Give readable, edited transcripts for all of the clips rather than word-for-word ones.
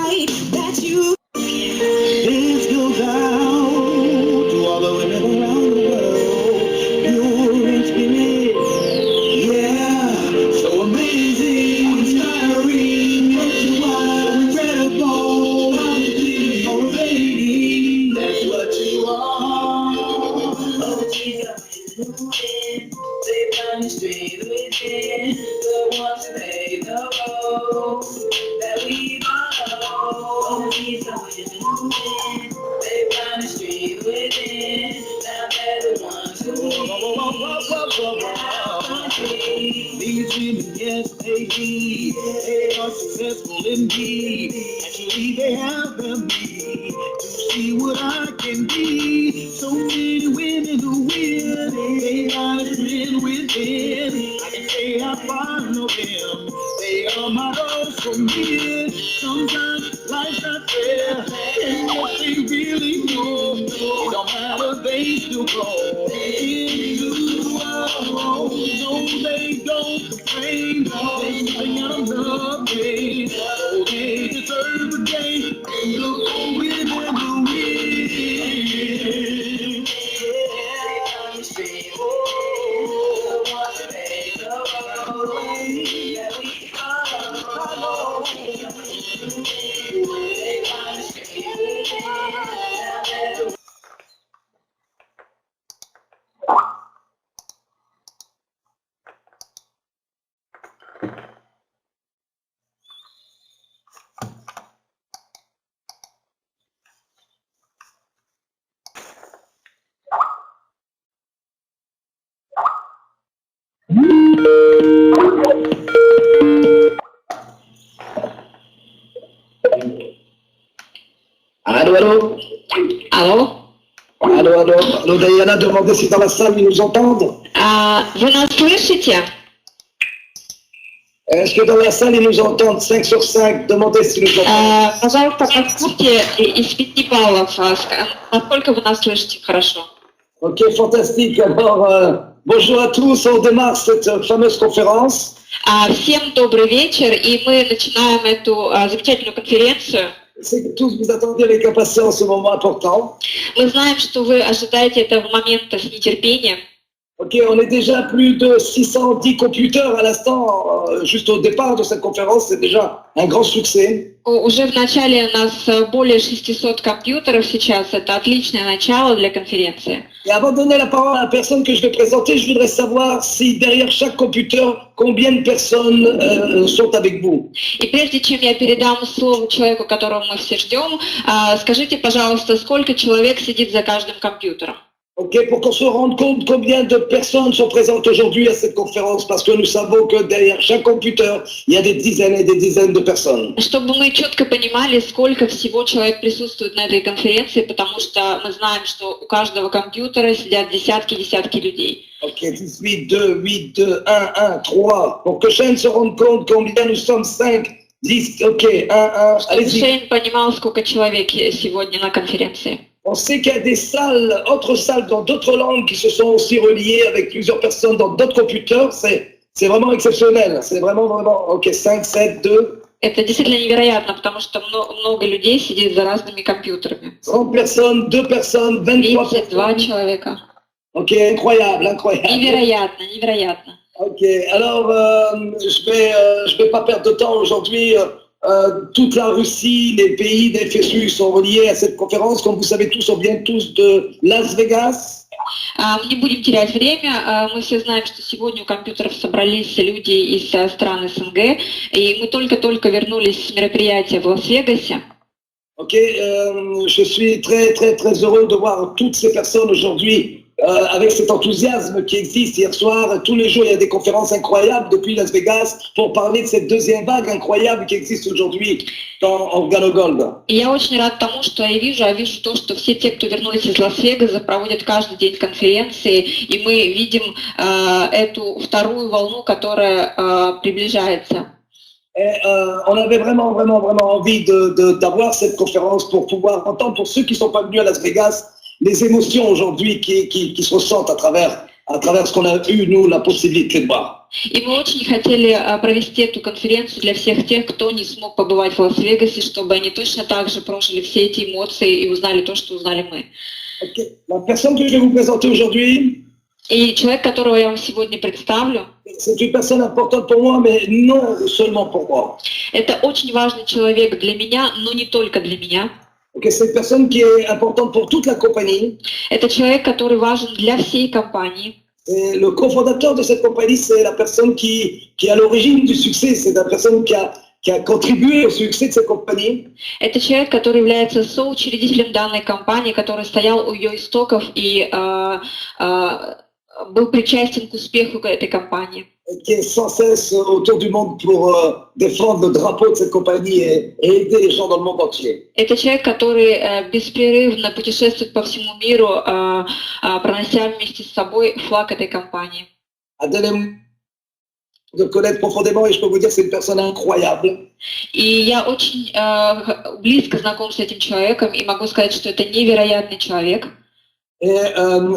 night that you this goes out to all the women around the world. You're inspired, yeah, so amazing, inspiring, incredible, motivating. That's what you are. Oh, Jesus, they find you straight within the ones who pay the road that we follow. Oh, Jesus, they find you straight within. Now they're the ones who these women, yes, they be. They are successful indeed. Actually, they have the need to see what I can be. So many women who win. They are within. I can say I follow them. They are models for me. Sometimes life's not fair, and what they really know, it don't matter, they still go into no, they don't complain. They sing out the pain. Oh, they deserve a day. Look who within the wind. Allô? Allô? Allô, Diana demandait si dans la salle ils nous entendent. Вы нас слышите? Est-ce que dans la salle ils nous entendent? 5 sur 5, demandez si nous entendent. Пожалуйста, поставьте из 5 баллов, насколько вы нас слышите хорошо. Ok, fantastique. Alors, bonjour à tous, on démarre cette fameuse conférence. Всем добрый вечер, и мы начинаем эту замечательную конференцию. C'est que tous vous attendez avec impatience ce moment important. Мы знаем, что вы ожидаете этого момента с нетерпением. Ok, on est déjà plus de 610 computers à l'instant, juste au départ de cette conférence, c'est déjà un grand succès. Уже в начале у нас более 600 компьютеров сейчас, это отличное начало для конференции. Et avant de donner la parole à la personne que je vais présenter, je voudrais savoir si derrière chaque computer, combien de personnes sont avec vous. И прежде чем я передам слово человеку, которого мы все ждем, скажите, пожалуйста, сколько человек сидит за каждым компьютером? Ok, pour qu'on se rende compte combien de personnes sont présentes aujourd'hui à cette conférence, parce que nous savons que derrière chaque computer, il y a des dizaines et des dizaines de personnes. Чтобы мы четко понимали, сколько всего человек присутствует на этой конференции, потому что мы знаем, что у каждого компьютера сидят десятки людей. Ok, 18, 2, 8, 2, 1, 1, 3. Pour que Shane se rende compte combien nous sommes 5, 10, ok, 1, 1, allez-y. Чтобы Шейн понимал, сколько человек сегодня на конференции. On sait qu'il y a des salles, autres salles dans d'autres langues qui se sont aussi reliées avec plusieurs personnes dans d'autres computers. C'est vraiment exceptionnel. C'est vraiment, ok, 5, 7, 2. Это действительно невероятно, потому что много людей сидит за разными компьютерами. 30 personnes, 2 personnes, 23 32 человека. Ok, incroyable. Невероятно. Ok, alors je vais pas perdre de temps aujourd'hui. Toute la Russie, les pays des FSU sont reliés à cette conférence. Comme vous savez tous, on vient tous de Las Vegas. Не будем терять время. Мы все знаем, что сегодня у компьютеров собрались люди из стран СНГ, и мы только-только вернулись с мероприятия в Лас-Вегасе. Ok, je suis très heureux de voir toutes ces personnes aujourd'hui avec cet enthousiasme qui existe. Hier soir, tous les jours, il y a des conférences incroyables depuis Las Vegas pour parler de cette deuxième vague incroyable qui existe aujourd'hui dans Organogold. И я очень рад тому, что я вижу то, что все те, кто вернулись из Лас-Вегаса, проводят каждый день конференции, и мы видим эту вторую волну, которая приближается. Et on avait vraiment envie d'avoir cette conférence pour pouvoir entendre, pour ceux qui ne sont pas venus à Las Vegas, les émotions aujourd'hui qui se ressentent à travers ce qu'on a eu, nous, la possibilité de voir. И мы очень хотели провести эту конференцию для всех тех, кто не смог побывать в Лас-Вегасе, чтобы они точно так же прожили все эти эмоции и узнали то, что узнали мы. Okay. La personne que je vais vous présenter aujourd'hui, И человек, которого я вам сегодня представлю, c'est une personne importante pour moi, mais non seulement pour moi. это очень важный человек для меня, но не только для меня. Okay, c'est une personne qui est importante pour toute la compagnie. Это человек, который важен для всей компании. Et le cofondateur de cette compagnie, c'est la personne qui est à l'origine du succès, c'est la personne qui a contribué au succès de cette compagnie. Это человек, который является соучредителем данной компании, который стоял у ее истоков и был причастен к успеху этой компании. Qui est sans cesse autour du monde pour défendre le drapeau de cette compagnie et aider les gens dans le monde entier. Это человек, который беспрерывно путешествует по всему миру, пронося вместе с собой флаг этой компании. De connaître profondément et je peux vous dire que c'est une personne incroyable. И я очень близко знаком с этим человеком и могу сказать, что это невероятный человек. Et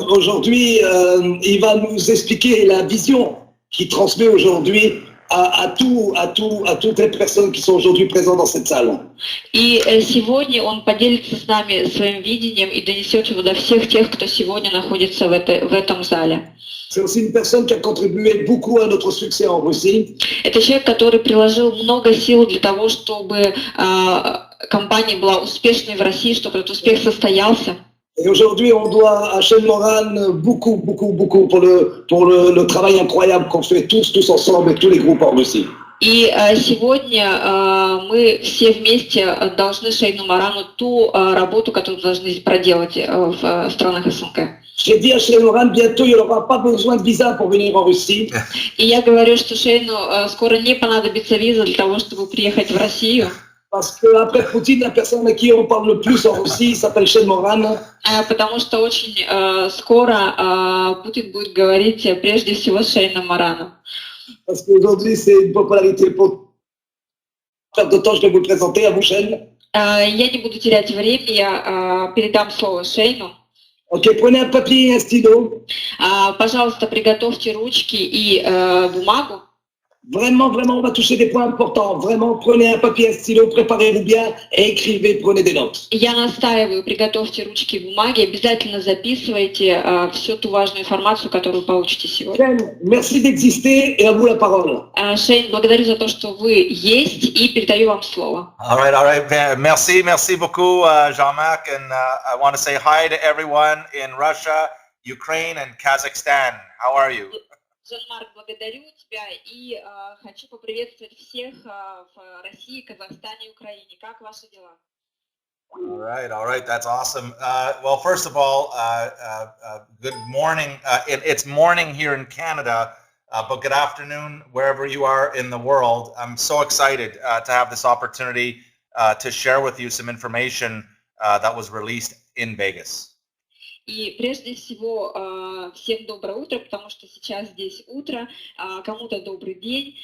aujourd'hui, il va nous expliquer la vision qu'il transmet aujourd'hui à toutes les personnes qui sont aujourd'hui présentes dans cette salle. И сегодня он поделится с нами своим видением и донесет его до всех тех, кто сегодня находится в этом зале. C'est aussi une personne qui a contribué beaucoup à notre succès en Russie. Это человек, который приложил много сил для того, чтобы компания была успешной в России, чтобы этот успех состоялся. Et aujourd'hui, on doit à Шейном beaucoup pour le travail incroyable qu'on fait tous ensemble et tous les groupes en Russie. И сегодня мы все вместе должны Шейну Морану ту работу, которую должны проделать в странах СНГ. J'ai dit à Шейном, bientôt il n'y aura pas besoin de visa pour venir en Russie. И я говорю, что Шейну скоро не понадобится виза для того, чтобы приехать в Россию. Parce qu'après Poutine, la personne à qui on parle le plus en Russie s'appelle Шейном. Потому что очень скоро Путин будет говорить прежде всего с Шейном Мораном. Parce qu'aujourd'hui, c'est une popularité pour perdre de temps, je vais vous le présenter à vous, Shane. Я не буду терять время, я передам слово Шейну. Ok, prenez un papier et un stylo. Пожалуйста, приготовьте ручки и бумагу. Vraiment, on va toucher des points importants. Vraiment, prenez un papier et un stylo, préparez-vous bien et écrivez, prenez des notes. Я настаиваю, приготовьте ручки и бумаги, обязательно записывайте всю ту важную информацию, которую получите сегодня. Shane, merci d'exister et à vous la parole. Шейн, благодарю за то, что вы есть, и передаю вам слово. All right. Merci beaucoup, Jean-Marc, and I want to say hi to everyone in Russia, Ukraine, and Kazakhstan. How are you? Жан-Марк, благодарю тебя и хочу поприветствовать всех в России, Казахстане и Украине. Как ваши дела? All right, that's awesome. Well, first of all, good morning. It's morning here in Canada, but good afternoon wherever you are in the world. I'm so excited to have this opportunity to share with you some information that was released in Vegas. И прежде всего всем доброе утро, потому что сейчас здесь утро, кому-то добрый день.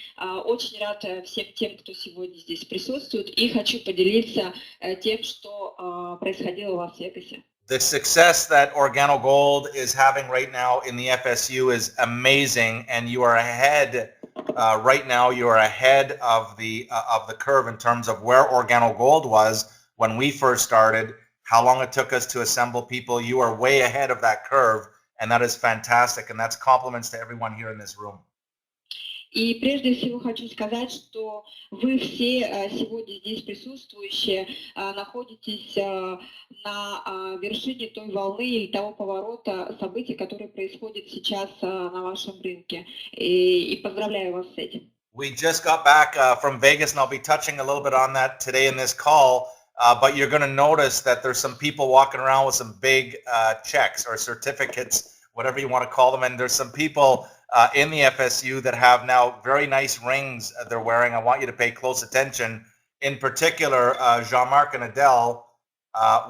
Очень рад всем тем, кто сегодня здесь присутствует, и хочу поделиться тем, что происходило в Лас-Вегасе. The success that OrganoGold is having right now in the FSU is amazing, and you are ahead right now. You are ahead of the curve in terms of where OrganoGold was when we first started. How long it took us to assemble people. You are way ahead of that curve, and that is fantastic, and that's compliments to everyone here in this room. И прежде всего хочу сказать, что вы все сегодня здесь присутствующие находитесь на вершине той волны или того поворота событий, которые происходят сейчас на вашем рынке. И поздравляю вас с этим. We just got back from Vegas, and I'll be touching a little bit on that today in this call. But you're going to notice that there's some people walking around with some big checks or certificates, whatever you want to call them. And there's some people in the FSU that have now very nice rings they're wearing. I want you to pay close attention. In particular, Jean-Marc and Adele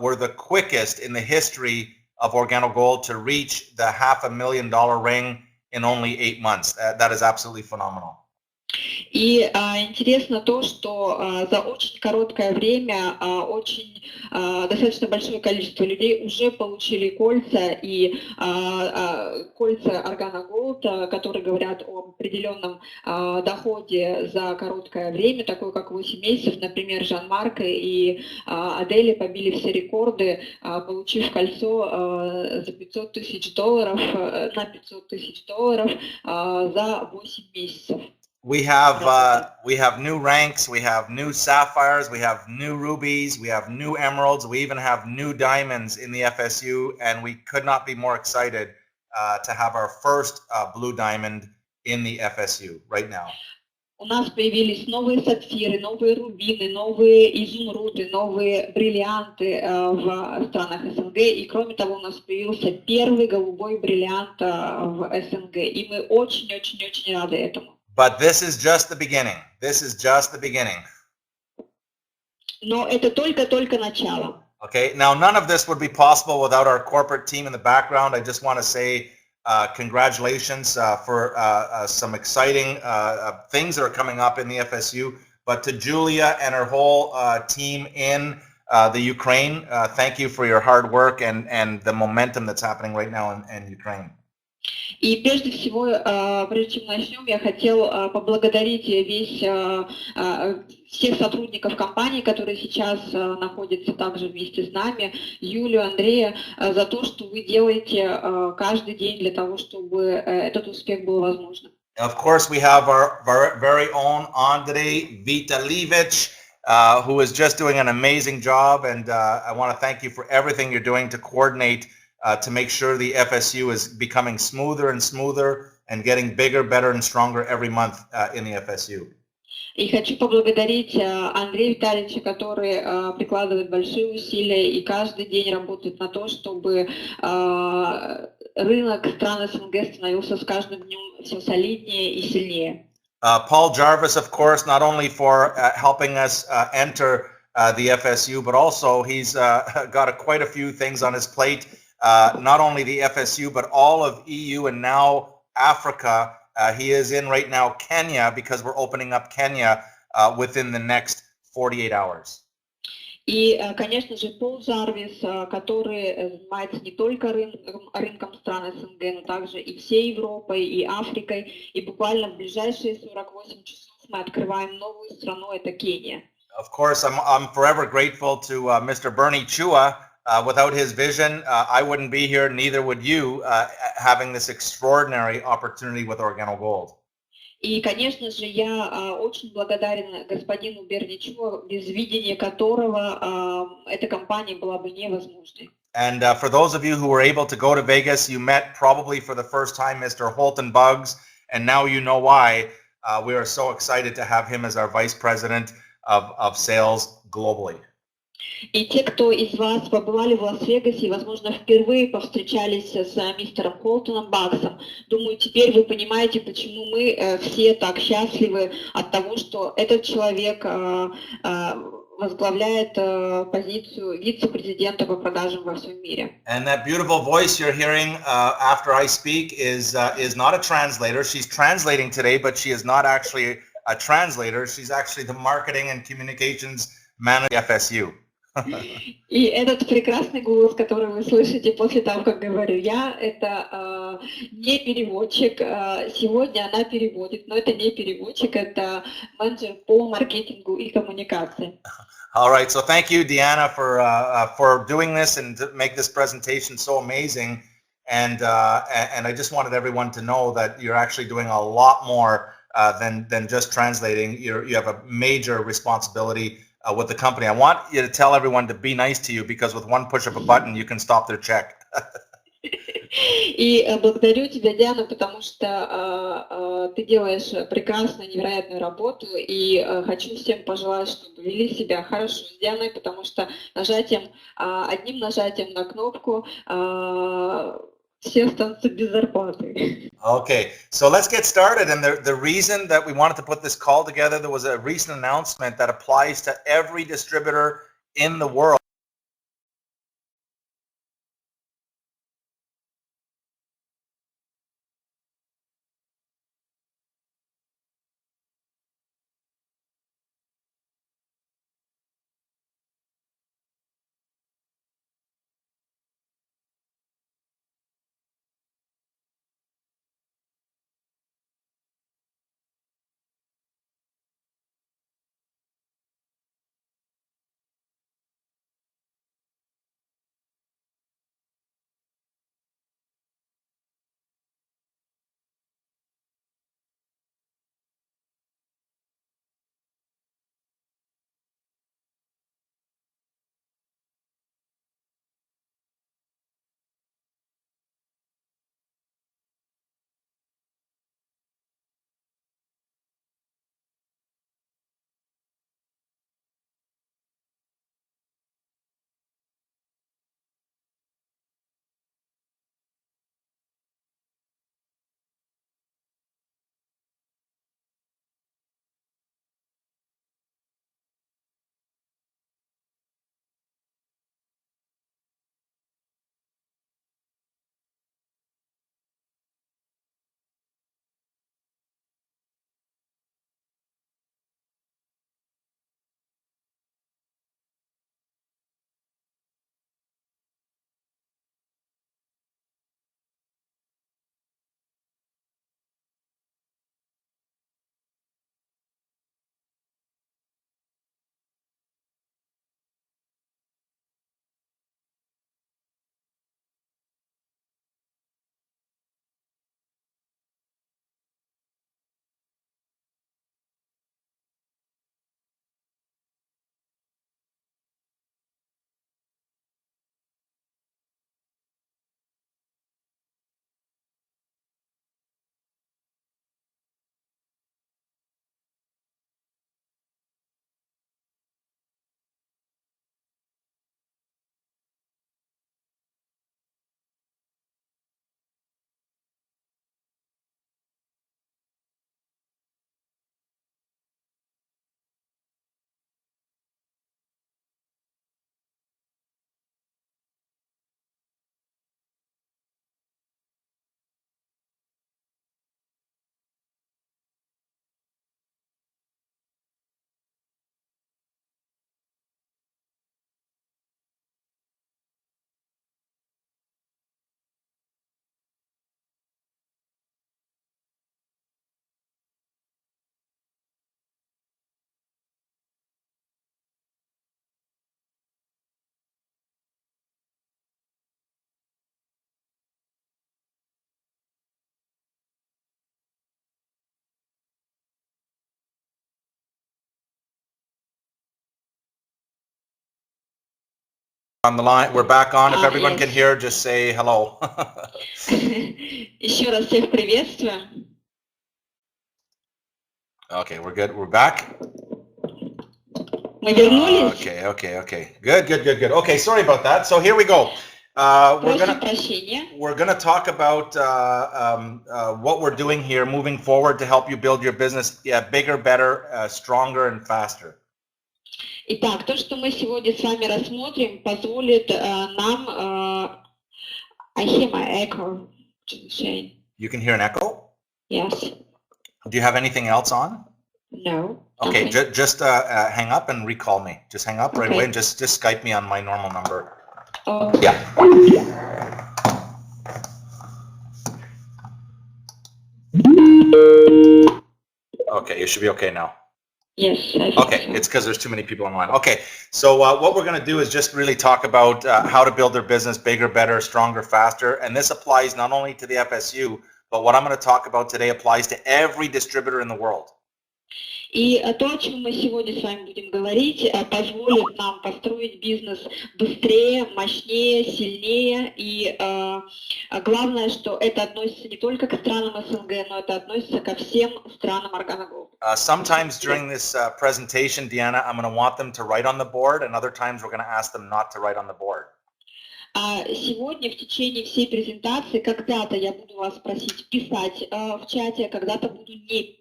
were the quickest in the history of OrganoGold to reach the $500,000 ring in only 8 months. That is absolutely phenomenal. И интересно то, что за очень короткое время достаточно большое количество людей уже получили кольца, и кольца Органа Gold, которые говорят о определенном доходе за короткое время, такое как 8 месяцев. Например, Жан-Марк и Адели побили все рекорды, получив кольцо за $500 000 на $500 000 за 8 месяцев. We have new ranks, we have new sapphires, we have new rubies, we have new emeralds, we even have new diamonds in the FSU, and we could not be more excited to have our first blue diamond in the FSU right now. У нас появились новые сапфиры, новые рубины, новые изумруды, новые бриллианты в странах СНГ. И кроме того, у нас появился первый голубой бриллиант в СНГ. И мы очень-очень-очень рады этому. But this is just the beginning. This is just the beginning. Но это только-только начало. Okay, now none of this would be possible without our corporate team in the background. I just want to say congratulations for some exciting things that are coming up in the FSU. But to Julia and her whole team in the Ukraine, thank you for your hard work and the momentum that's happening right now in Ukraine. И прежде всего, прежде чем начнем, я хотел поблагодарить всех сотрудников компании, которые сейчас находятся также вместе с нами, Юлию, Андрея, за то, что вы делаете каждый день для того, чтобы этот успех был возможным. Of course, we have our very own Andrei Vitalivich, who is just doing an amazing job, and I want to thank you for everything you're doing to coordinate to make sure the FSU is becoming smoother and smoother and getting bigger, better, and stronger every month in the FSU. И хочу поблагодарить Андрея Витальевича, который прикладывает большие усилия и каждый день работает на то, чтобы рынок стран СНГ становился с каждым днем все солиднее и сильнее. Paul Jarvis, of course, not only for helping us enter the FSU, but also he's got quite a few things on his plate. Not only the FSU, but all of EU and now Africa. He is in right now Kenya because we're opening up Kenya within the next 48 hours. И, конечно же, Пол Джарвис, который занимается не только рынком стран СНГ, но также и всей Европой, и Африкой. И буквально в ближайшие 48 часов мы открываем новую страну, это Кения. Of course, I'm forever grateful to Mr. Bernie Chua. Without his vision, I wouldn't be here, neither would you, having this extraordinary opportunity with Organo Gold. И, конечно же, я очень благодарен господину Берничу, без видения которого эта компания была бы невозможной. And for those of you who were able to go to Vegas, you met probably for the first time Mr. Holton Buggs, and now you know why. We are so excited to have him as our Vice President of Sales globally. И те, кто из вас побывали в Лас-Вегасе и, возможно, впервые повстречались с мистером Холтоном Баксом, думаю, теперь вы понимаете, почему мы все так счастливы от того, что этот человек возглавляет позицию вице-президента по продажам во всем мире. And that beautiful voice you're hearing after I speak is not a translator. She's translating today, but she is not actually a translator. She's actually the marketing and communications manager at FSU. И этот прекрасный голос, который вы слышите после того, как говорю я, это не переводчик. Сегодня она переводит, но это не переводчик, это менеджер по маркетингу и коммуникации. All right, so thank you, Deanna, for doing this and to make this presentation so amazing. And I just wanted everyone to know that you're actually doing a lot more than just translating. You have a major responsibility with the company. I want you to tell everyone to be nice to you because with one push of a button, you can stop their check. И благодарю тебя, Диана, потому что ты делаешь прекрасную, невероятную работу, и хочу всем пожелать, чтобы вели себя хорошо с Дианой, потому что одним нажатием на кнопку все останутся без зарплаты. Okay, so let's get started. And the reason that we wanted to put this call together, there was a recent announcement that applies to every distributor in the world. On the line, we're back on. If everyone Yes. can hear, just say hello. Еще раз всех приветствую. Okay, we're good. We're back. Мы вернулись. Okay. Good. Okay, sorry about that. So here we go. Прошу прощения. We're gonna talk about what we're doing here moving forward to help you build your business bigger, better, stronger, and faster. Итак, то, что мы сегодня с вами рассмотрим, позволит нам... I hear my echo, Shane. You can hear an echo? Yes. Do you have anything else on? No. Okay, nothing. just hang up and recall me. Just hang up right Okay. away and just Skype me on my normal number. Oh. Yeah. Okay, you should be okay now. Yes. I think Okay, so. it's because there's too many people online. Okay, so what we're going to do is just really talk about how to build their business bigger, better, stronger, faster. And this applies not only to the FSU, but what I'm going to talk about today applies to every distributor in the world. И то, о чем мы сегодня с вами будем говорить, позволит нам построить бизнес быстрее, мощнее, сильнее. И главное, что это относится не только к странам СНГ, но это относится ко всем странам Органа Групп. Sometimes during this presentation, Deanna, I'm going to want them to write on the board, and other times we're going to ask them not to write on the board. Сегодня в течение всей презентации когда-то я буду вас просить писать в чате, а когда-то буду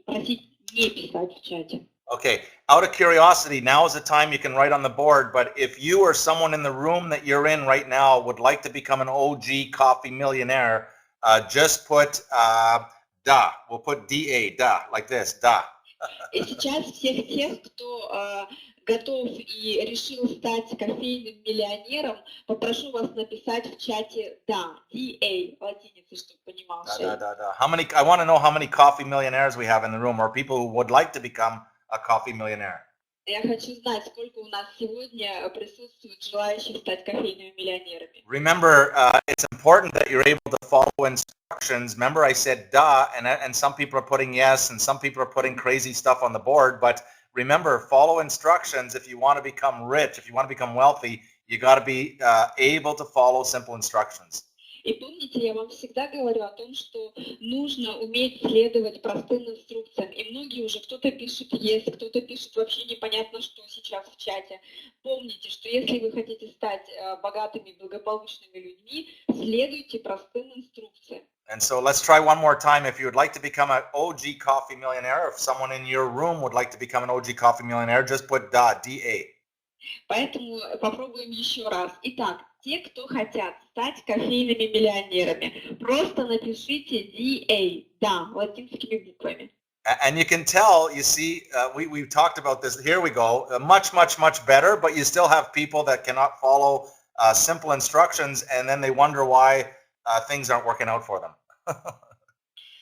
просить не писать в чате. Okay, out of curiosity, now is the time you can write on the board, but if you or someone in the room that you're in right now would like to become an OG coffee millionaire, just put da. We'll put DA, da, like this, da. И сейчас всех тех, кто готов и решил стать кофейным миллионером, попрошу вас написать в чате «да», DA, латиницей, чтобы понимал. Da. How many? I want to know how many coffee millionaires we have in the room, or people who would like to become a coffee millionaire. Я хочу знать, сколько у нас сегодня присутствует желающих стать кофейными миллионерами. Remember, it's important that you're able to follow instructions. Remember, I said "da," and some people are putting yes, and some people are putting crazy stuff on the board. But remember, follow instructions. If you want to become rich, if you want to become wealthy, you got to be able to follow simple instructions. И помните, я вам всегда говорю о том, что нужно уметь следовать простым инструкциям. И многие уже, кто-то пишет «yes», кто-то пишет вообще непонятно что сейчас в чате. Помните, что если вы хотите стать богатыми, благополучными людьми, следуйте простым инструкциям. And so let's try one more time. If you would like to become an OG coffee millionaire, if someone in your room would like to become an OG coffee millionaire, just put DA, D-A. Поэтому попробуем еще раз. Итак, те, кто хотят стать кофейными миллионерами, просто напишите DA, да, латинскими буквами. And you can tell, you see, we've talked about this. Here we go. Much better, but you still have people that cannot follow simple instructions, and then they wonder why things aren't working out for them.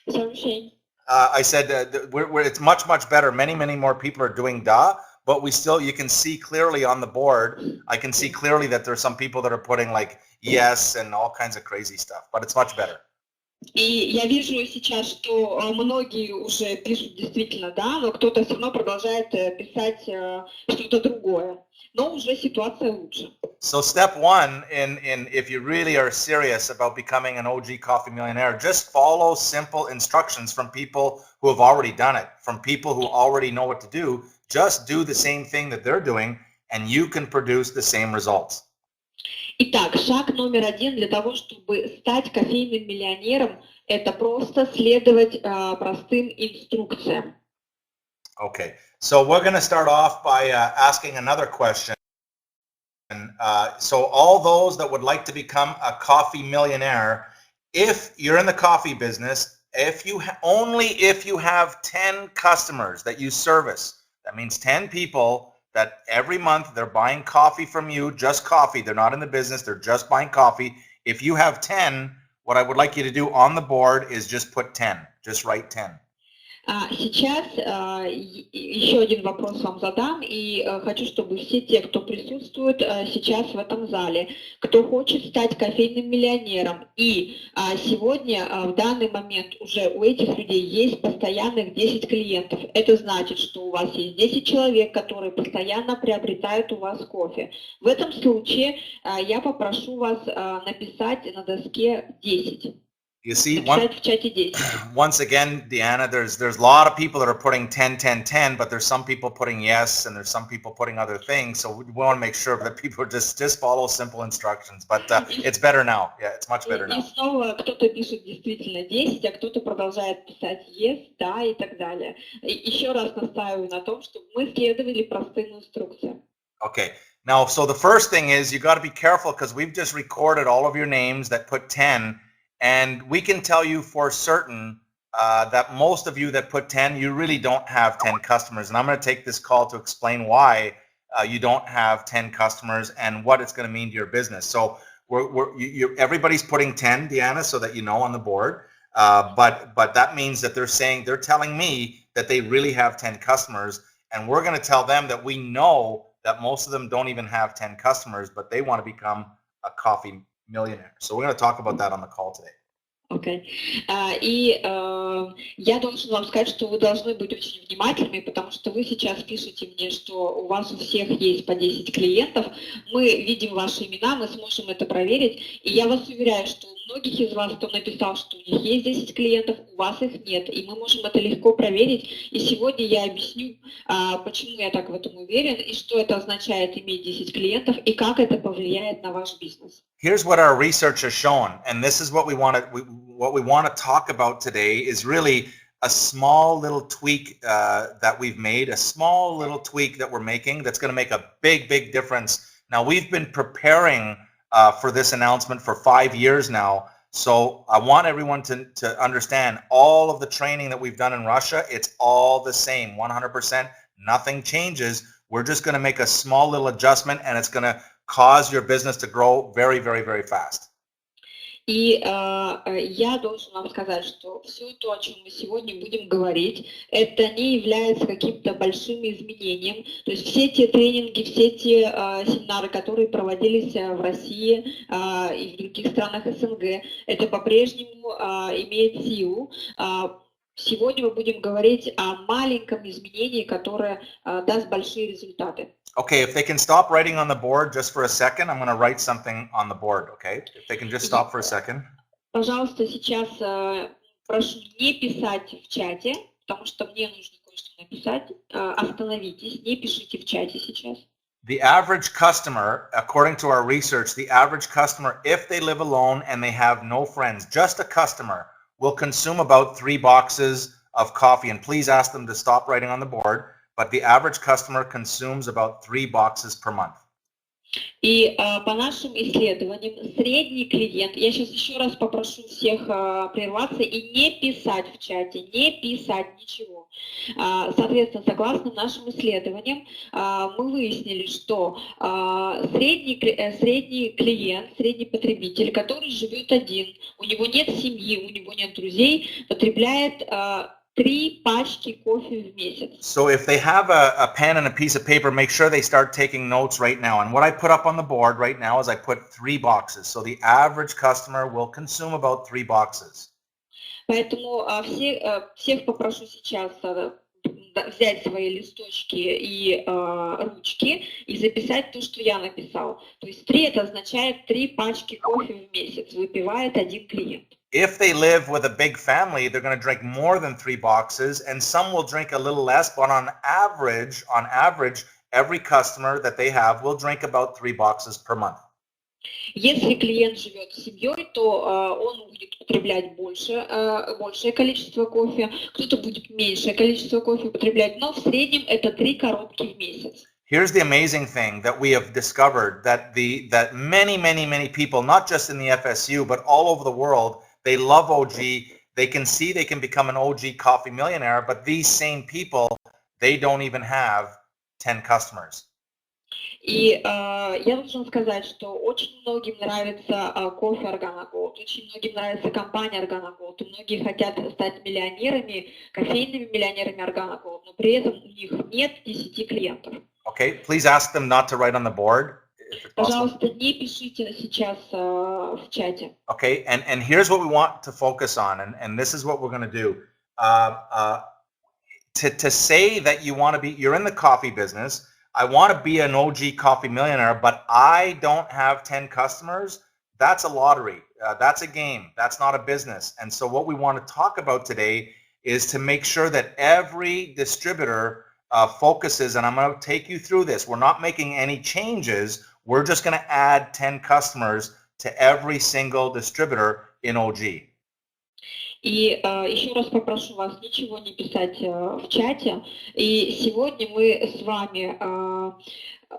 Sorry, Shane. I said it's much better. Many more people are doing DA, but you can see clearly on the board, I can see clearly that there's some people that are putting like yes and all kinds of crazy stuff, but it's much better. И я вижу сейчас, что многие уже пишут действительно «да», но кто-то все равно продолжает писать что-то другое. Но уже ситуация лучше. So step one, if you really are serious about becoming an OG coffee millionaire, just follow simple instructions from people who have already done it, from people who already know what to do. Just do the same thing that they're doing, and you can produce the same results. Итак, шаг номер 1 для того, чтобы стать кофейным миллионером, это просто следовать простым инструкциям. Okay, so we're going to start off by asking another question. So all those that would like to become a coffee millionaire, if you're in the coffee business, if you have 10 customers that you service, that means 10 people that every month they're buying coffee from you, just coffee. They're not in the business. They're just buying coffee. If you have 10, what I would like you to do on the board is just put 10. Just write 10. Сейчас еще один вопрос вам задам, и хочу, чтобы все те, кто присутствует сейчас в этом зале, кто хочет стать кофейным миллионером, и сегодня, в данный момент, уже у этих людей есть постоянных 10 клиентов. Это значит, что у вас есть 10 человек, которые постоянно приобретают у вас кофе. В этом случае я попрошу вас написать на доске 10. You see, Написать в чате 10. once again, Deanna, there's a lot of people that are putting 10, 10, 10, but there's some people putting yes, and there's some people putting other things. So we want to make sure that people just follow simple instructions. But it's better now. Yeah, it's much better now. И снова кто-то пишет действительно 10, а кто-то продолжает писать yes, да и так далее. И еще раз настаиваю на том, чтобы мы следовали простым инструкциям. Okay. Now, so the first thing is you got to be careful because we've just recorded all of your names that put 10. And we can tell you for certain that most of you that put 10, you really don't have 10 customers. And I'm going to take this call to explain why you don't have 10 customers and what it's going to mean to your business. So everybody's putting 10, Deanna, so that you know on the board. But that means that they're telling me that they really have 10 customers. And we're going to tell them that we know that most of them don't even have 10 customers, but they want to become a coffee millionaire. So we're going to talk about that on the call today. Okay. И я должен вам сказать, что вы должны быть очень внимательными, потому что вы сейчас пишете мне, что у вас у всех есть по 10 клиентов. Мы видим ваши имена, мы сможем это проверить. И я вас уверяю, что у многих из вас, кто написал, что у них есть 10 клиентов, у вас их нет. И мы можем это легко проверить. И сегодня я объясню, почему я так в этом уверен, и что это означает иметь 10 клиентов, и как это повлияет на ваш бизнес. Here's what our research has shown, and this is what we want to talk about today is really a small little tweak that we've made, a small little tweak that we're making that's going to make a big, big difference. Now, we've been preparing for this announcement for 5 years now, so I want everyone to understand all of the training that we've done in Russia, it's all the same, 100%, nothing changes. We're just going to make a small little adjustment, and it's going to cause your business to grow very, very, very fast. И я должен вам сказать, что все то, о чем мы сегодня будем говорить, это не является каким-то большим изменением. То есть все те тренинги, все те семинары, которые проводились в России и в других странах СНГ, это по-прежнему имеет силу. Сегодня мы будем говорить о маленьком изменении, которое даст большие результаты. Okay, if they can stop writing on the board just for a second, I'm going to write something on the board, okay? If they can just stop for a second. Пожалуйста, сейчас прошу не писать в чате, потому что мне нужно кое-что написать. Остановитесь, не пишите в чате сейчас. The average customer, according to our research, the average customer, if they live alone and they have no friends, just a customer, will consume about 3 boxes of coffee. And please ask them to stop writing on the board. But the average customer consumes about 3 boxes per month. И по нашим исследованиям, средний клиент, я сейчас еще раз попрошу всех прерваться и не писать в чате, не писать ничего. Соответственно, согласно нашим исследованиям, мы выяснили, что средний клиент, средний потребитель, который живет один, у него нет семьи, у него нет друзей, потребляет 3 пачки кофе в месяц. So if they have a pen and a piece of paper, make sure they start taking notes right now. And what I put up on the board right now is I put 3 boxes. So the average customer will consume about 3 boxes. Поэтому всех попрошу сейчас взять свои листочки и ручки и записать то, что я написал. То есть 3 это означает 3 пачки кофе в месяц выпивает один клиент. If they live with a big family, they're going to drink more than 3 boxes, and some will drink a little less, but on average, every customer that they have will drink about 3 boxes per month. Если клиент живет с семьей, то он будет потреблять большее количество кофе, кто-то будет меньшее количество кофе потреблять, но в среднем это 3 коробки в месяц. Here's the amazing thing that we have discovered, that many people, not just in the FSU, but all over the world, they love OG. They can see they can become an OG coffee millionaire, but these same people, they don't even have 10 customers. И я должна сказать, что очень многим нравится кофе Органа Голд, очень многим нравится компания Органа Голд, и многие хотят стать миллионерами, кофейными миллионерами Органа Голд, но при этом у них нет 10 клиентов. Okay, please ask them not to write on the board if it's possible. Пожалуйста, не пишите сейчас в чате. Okay, and here's what we want to focus on, and this is what we're going to do. To say that you want to be, you're in the coffee business, I want to be an OG coffee millionaire, but I don't have 10 customers, that's a lottery. That's a game. That's not a business. And so what we want to talk about today is to make sure that every distributor focuses, and I'm going to take you through this. We're not making any changes. We're just going to add 10 customers to every single distributor in OG. И еще раз попрошу вас ничего не писать в чате. И сегодня мы с вами,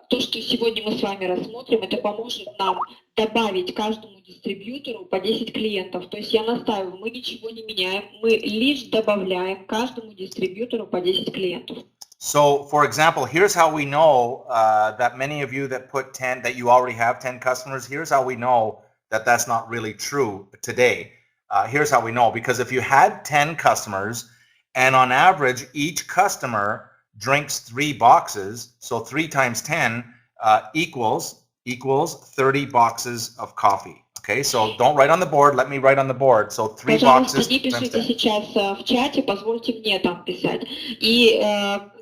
то, что сегодня мы с вами рассмотрим, это поможет нам добавить каждому дистрибьютору по 10 клиентов. То есть я настаиваю, мы ничего не меняем, мы лишь добавляем каждому дистрибьютору по 10 клиентов. So, for example, here's how we know that many of you that put 10, that you already have 10 customers, here's how we know that that's not really true today. Here's how we know, because if you had 10 customers and on average each customer drinks 3 boxes, so 3 times 10 equals 30 boxes of coffee. Okay, so don't write on the board, let me write on the board. So 3 Пожалуйста, boxes. не пишите сейчас в чате, позвольте мне там писать. И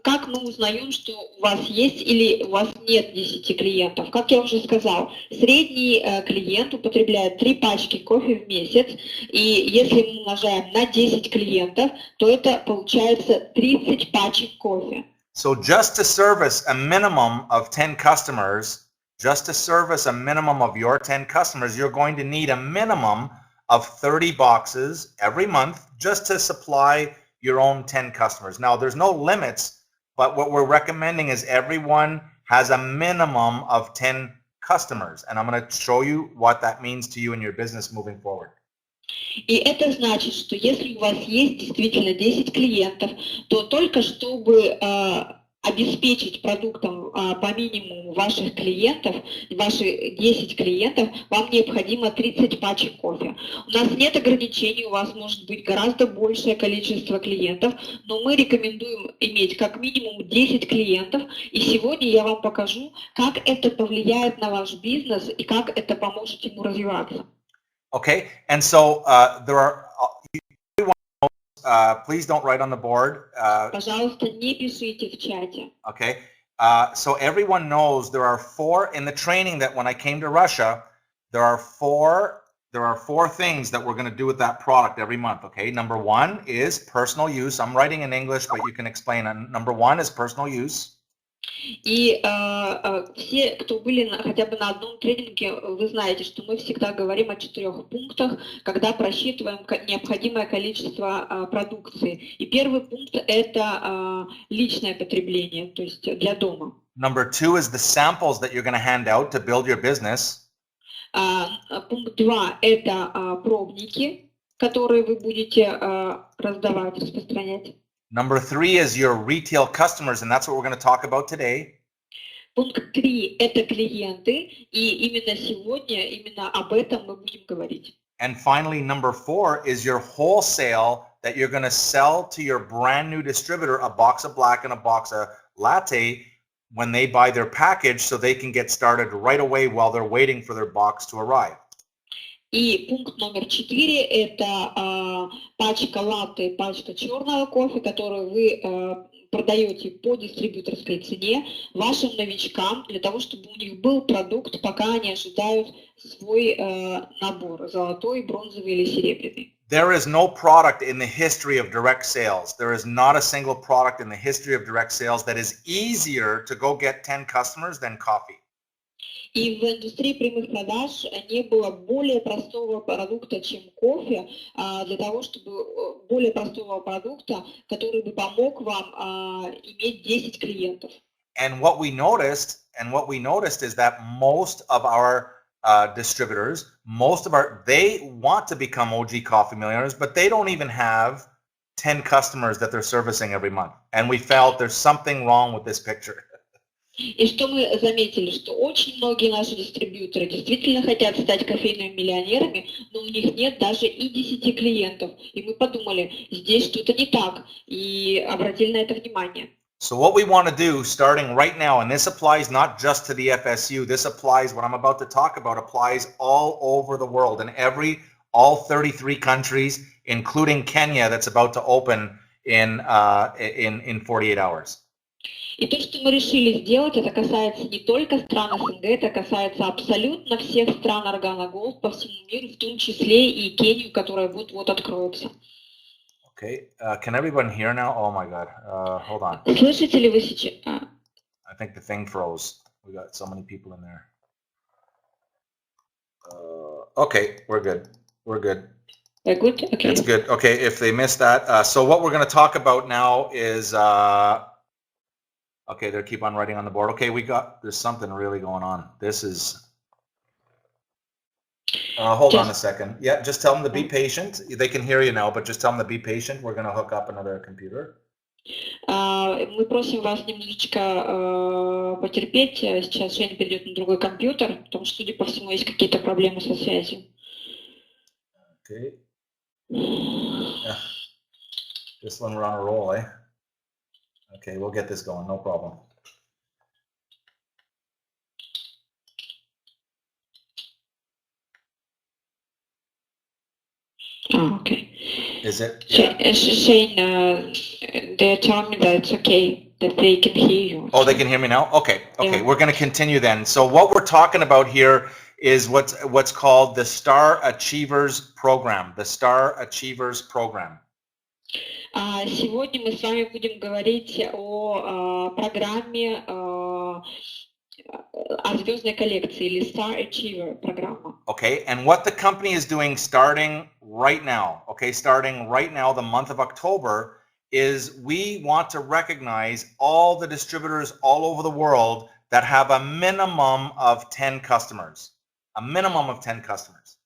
как мы узнаем, что у вас есть или у вас нет 10 клиентов? Как я уже сказал, средний клиент употребляет 3 пачки кофе в месяц, и если мы умножаем на 10 клиентов, то это получается 30 пачек кофе. So just to service a minimum of 10 customers, just to service a minimum of your 10 customers, you're going to need a minimum of 30 boxes every month just to supply your own 10 customers. Now, there's no limits, but what we're recommending is everyone has a minimum of 10 customers. And I'm going to show you what that means to you in your business moving forward. И это значит, что если у вас есть действительно 10 клиентов, то только чтобы обеспечить продуктом по минимуму ваших клиентов, ваши 10 клиентов, вам необходимо 30 пачек кофе. У нас нет ограничений, у вас может быть гораздо большее количество клиентов, но мы рекомендуем иметь как минимум 10 клиентов, и сегодня я вам покажу, как это повлияет на ваш бизнес и как это поможет ему развиваться. Okay, and so there are... please don't write on the board. Пожалуйста, не пишите в чате. Okay, so everyone knows there are 4 in the training that when I came to Russia, there are four things that we're going to do with that product every month. Okay, number 1 is personal use. I'm writing in English, but you can explain. Number 1 is personal use. И все, кто были хотя бы на одном тренинге, вы знаете, что мы всегда говорим о 4 пунктах, когда просчитываем необходимое количество продукции. И первый пункт – это личное потребление, то есть для дома. Number 2 is the samples that you're going to hand out to build your business. Пункт 2 – это пробники, которые вы будете раздавать, распространять. Number 3 is your retail customers, and that's what we're going to talk about today. Пункт 3 – это клиенты, и именно сегодня, именно об этом мы будем говорить. And finally, number 4 is your wholesale that you're going to sell to your brand new distributor a box of black and a box of latte when they buy their package so they can get started right away while they're waiting for their box to arrive. И пункт номер 4 – это пачка латте, пачка черного кофе, которую вы продаете по дистрибьюторской цене вашим новичкам, для того, чтобы у них был продукт, пока они ожидают свой набор, золотой, бронзовый или серебряный. There is no product in the history of direct sales. There is not a single product in the history of direct sales that is easier to go get 10 customers than coffee. И в индустрии прямых продаж не было более простого продукта, чем кофе, для того, чтобы более простого продукта, который бы помог вам иметь 10 клиентов. And what we noticed is that most of our distributors, they want to become OG coffee millionaires, but they don't even have 10 customers that they're servicing every month. And we felt there's something wrong with this picture. И что мы заметили, что очень многие наши дистрибьюторы действительно хотят стать кофейными миллионерами, но у них нет даже и 10 клиентов. И мы подумали, здесь что-то не так, и обратили на это внимание. So what we want to do starting right now, and this applies not just to the FSU, this applies, what I'm about to talk about applies all over the world, in all 33 countries, including Kenya, that's about to open in 48 hours. И то, что мы решили сделать, это касается не только стран СНГ, это касается абсолютно всех стран Органа Голд по всему миру, в том числе и Кению, которая вот-вот откроется. Okay, can everyone hear now? Oh my God, hold on. Слышите ли вы сейчас? I think the thing froze. We got so many people in there. Okay, we're good. We're good. We're good? Okay. It's good. Okay, if they missed that. So what we're going to talk about now is, okay, they keep on writing on the board. Okay, there's something really going on. This is, hold on a second. Yeah, just tell them to be patient. They can hear you now, but just tell them to be patient. We're going to hook up another computer. Мы просим вас немножечко потерпеть. Сейчас Шейн перейдет на другой компьютер, потому что, судя по всему, есть какие-то проблемы со связью. Okay. Yeah. This one we're on a roll, eh? Okay, we'll get this going, no problem. Oh, okay. Is it? Yeah. Shane, they're telling me that it's okay, that they can hear you. Oh, they can hear me now? Okay, okay. Yeah. We're going to continue then. So what we're talking about here is what's called the Star Achievers Program. The Star Achievers Program. Сегодня мы с вами будем говорить о программе, о звездной коллекции или Star Achiever программа. Okay, and what the company is doing starting right now, the month of October, is we want to recognize all the distributors all over the world that have a minimum of 10 customers. A minimum of 10 customers.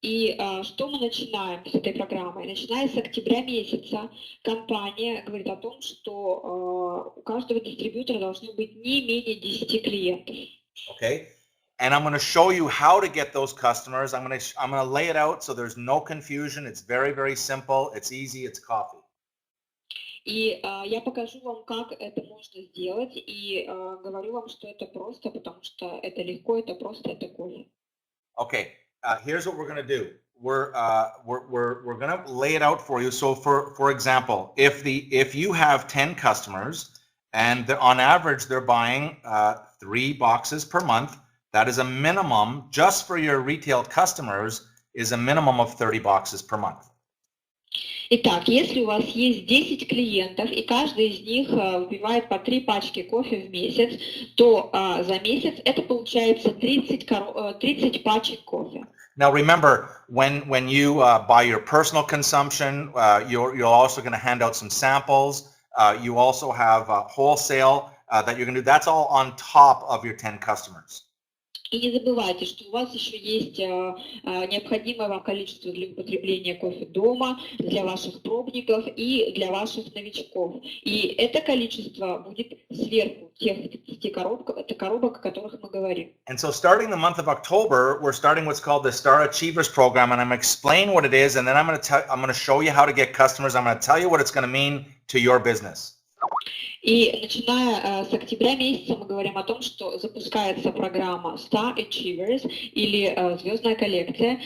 И что мы начинаем с этой программой? Начиная с октября месяца, компания говорит о том, что у каждого дистрибьютора должно быть не менее 10 клиентов. Okay, and I'm going to show you how to get those customers. I'm going to lay it out so there's no confusion. It's very, very simple. It's easy. It's coffee. И я покажу вам, как это можно сделать, и говорю вам, что это просто, потому что это легко, это просто, это кофе. Okay, here's what we're going to do. We're going to lay it out for you. So for example, if you have 10 customers and on average they're buying 3 boxes per month, that is a minimum just for your retail customers is a minimum of 30 boxes per month. Итак, если у вас есть 10 клиентов, и каждый из них выпивает по 3 пачки кофе в месяц, то за месяц это получается 30 пачек кофе. Now remember, when you buy your personal consumption, you're also going to hand out some samples. You also have wholesale that you're going to do. That's all on top of your 10 customers. И не забывайте, что у вас еще есть необходимое вам количество для употребления кофе дома, для ваших пробников и для ваших новичков. И это количество будет сверху тех 30 коробок, о которых мы говорим. And so starting the month of October, we're starting what's called the Star Achievers Program, and I'm going to explain what it is, and then I'm going to show you how to get customers. I'm going to tell you what it's going to mean to your business. И начиная с октября месяца мы говорим о том, что запускается программа Star Achievers или звездная коллекция.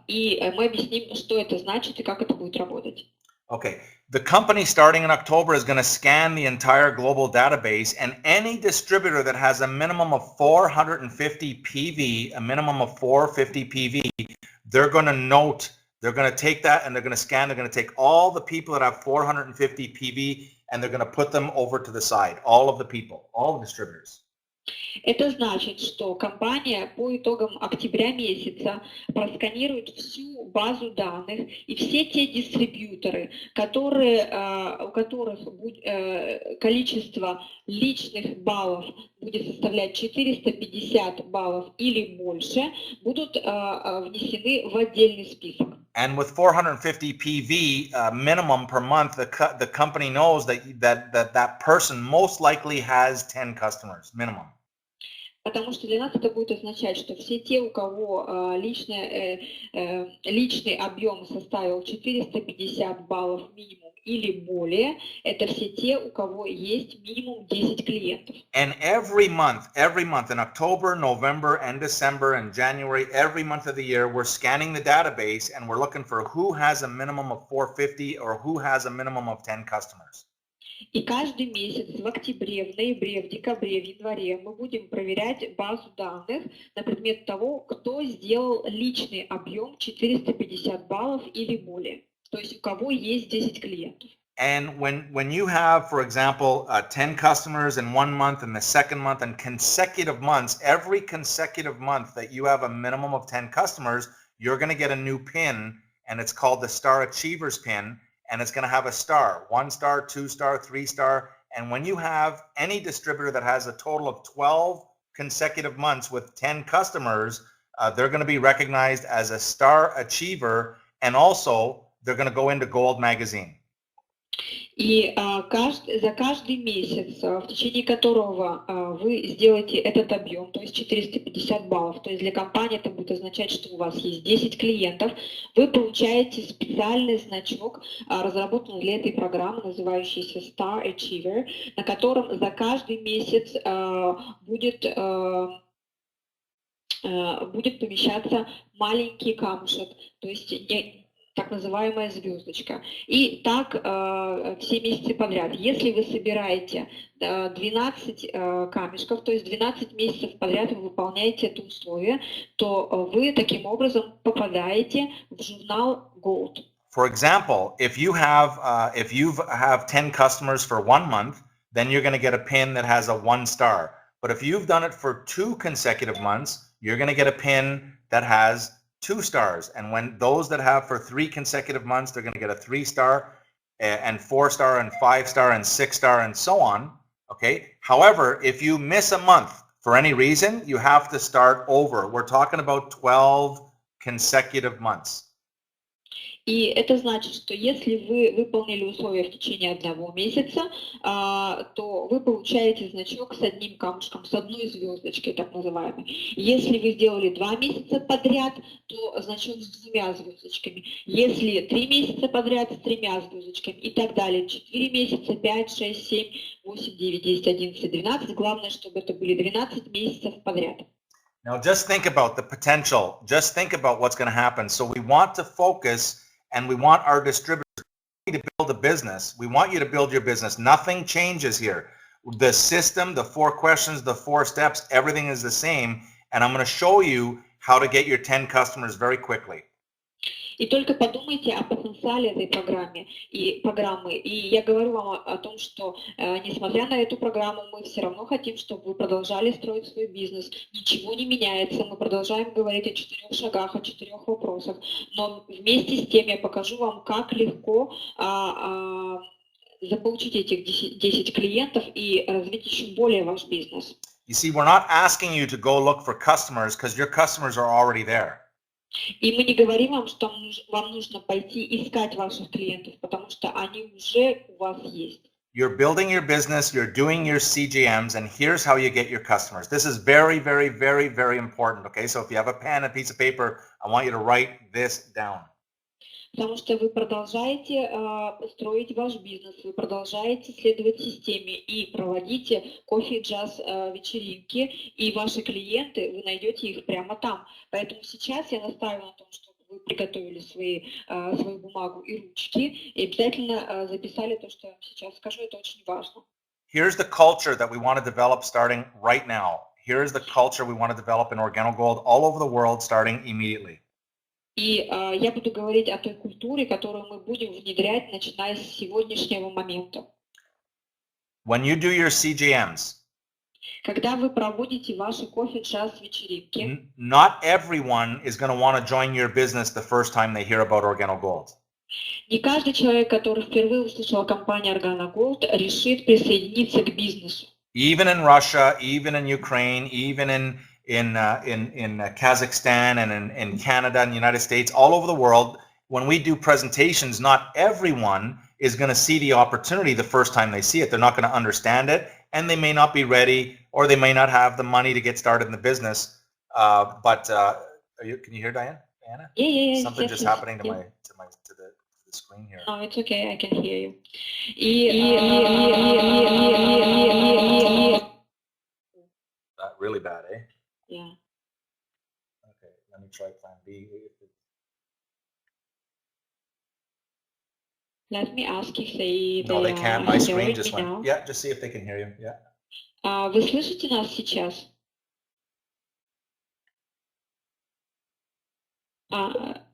И мы объясним, что это значит и как это будет работать. Okay. The company starting in October is going to scan the entire global database, and any distributor that has a minimum of 450 PV, a minimum of 450 PV, they're going to note. They're going to take that and they're going to scan. They're going to take all the people that have 450 PV and they're going to put them over to the side. All of the people, all the distributors. Это значит, что компания по итогам октября месяца просканирует всю базу данных и все те дистрибьюторы, у которых количество личных баллов будет составлять 450 баллов или больше, будут внесены в отдельный список. And with 450 PV minimum per month, the company knows that person most likely has 10 customers minimum. Потому что для нас это будет означать, что все те, у кого личный объем составил 450 баллов минимум или более, это все те, у кого есть минимум 10 клиентов. And every month in October, November, and December, and January, every month of the year, we're scanning the database and we're looking for who has a minimum of 450 or who has a minimum of 10 customers. И каждый месяц в октябре, в ноябре, в декабре, в январе мы будем проверять базу данных на предмет того, кто сделал личный объем 450 баллов или более. То есть у кого есть 10 клиентов. And when you have, for example, 10 customers in 1 month and the second month and consecutive months, every consecutive month that you have a minimum of 10 customers, you're going to get a new pin, and it's called the Star Achievers pin. And it's going to have a star, 1 star, 2 star, 3 star. And when you have any distributor that has a total of 12 consecutive months with 10 customers, they're going to be recognized as a star achiever. And also, they're going to go into Gold magazine. И за каждый месяц, в течение которого вы сделаете этот объем, то есть 450 баллов, то есть для компании это будет означать, что у вас есть 10 клиентов, вы получаете специальный значок, разработанный для этой программы, называющийся Star Achiever, на котором за каждый месяц будет помещаться маленький камушек, то есть так называемая звездочка. И так все месяцы подряд. Если вы собираете 12 камешков, то есть 12 месяцев подряд вы выполняете это условие, то вы таким образом попадаете в журнал Gold. For example, if you have 10 customers for 1 month, then you're going to get a pin that has a 1 star. But if you've done it for 2 consecutive months, you're going to get a pin that has 2 stars. And when those that have for 3 consecutive months, they're going to get a 3 star and 4 star and 5 star and 6 star and so on. Okay. However, if you miss a month for any reason, you have to start over. We're talking about 12 consecutive months. И это значит, что если вы выполнили условия в течение 1 месяца, то вы получаете значок с 1 камушком, с 1 звездочкой, так называемой. Если вы сделали 2 месяца подряд, то значок с 2 звездочками. Если 3 месяца подряд, с 3 звездочками и так далее. 4 месяца, 5, 6, 7, 8, 9, 10, 11, 12. Главное, чтобы это были 12 месяцев подряд. Now just think about the potential. Just think about what's going to happen. So we want to focus. And we want our distributors to build a business. We want you to build your business. Nothing changes here. The system, the 4 questions, the 4 steps, everything is the same. And I'm going to show you how to get your 10 customers very quickly. И только подумайте о потенциале этой программы. И я говорю вам о том, что несмотря на эту программу, мы все равно хотим, чтобы вы продолжали строить свой бизнес. Ничего не меняется. Мы продолжаем говорить о 4 шагах, о 4 вопросах. Но вместе с тем я покажу вам, как легко заполучить этих 10 клиентов и развить еще более ваш бизнес. You see, we're not asking you to go look for customers because your customers are already there. И мы не говорим вам, что вам нужно пойти искать ваших клиентов, потому что они уже у вас есть. You're building your business, you're doing your CGMs, and here's how you get your customers. This is very, very, very, very important, okay? So if you have a pen and a piece of paper, I want you to write this down. Потому что вы продолжаете строить ваш бизнес, вы продолжаете следовать системе и проводите кофе-джаз вечеринки, и ваши клиенты, вы найдете их прямо там. Поэтому сейчас я настаиваю на том, чтобы вы приготовили свою бумагу и ручки, и обязательно записали то, что я вам сейчас скажу, это очень важно. Here's the culture that we want to develop starting right now. Here's the culture we want to develop in Organogold all over the world starting immediately. И я буду говорить о той культуре, которую мы будем внедрять, начиная с сегодняшнего момента. When you do your CGMs, когда вы проводите ваши кофе-джаз вечеринки, not everyone is going to want to join your business the first time they hear about Organogold. Не каждый человек, который впервые услышал о компании Organogold, решит присоединиться к бизнесу. Even in Russia, even in Ukraine, even in Kazakhstan and in Canada and the United States, all over the world, when we do presentations, not everyone is going to see the opportunity the first time they see it. They're not going to understand it, and they may not be ready, or they may not have the money to get started in the business. Can you hear Diana? Yeah. Something just happening to the screen here. No, it's okay. I can hear you. Really bad, eh? Yeah. Okay, let me try plan B. Let me ask if they No, they can't. My screen just went. now. Yeah, just see if they can hear you. Yeah. Вы слышите нас сейчас?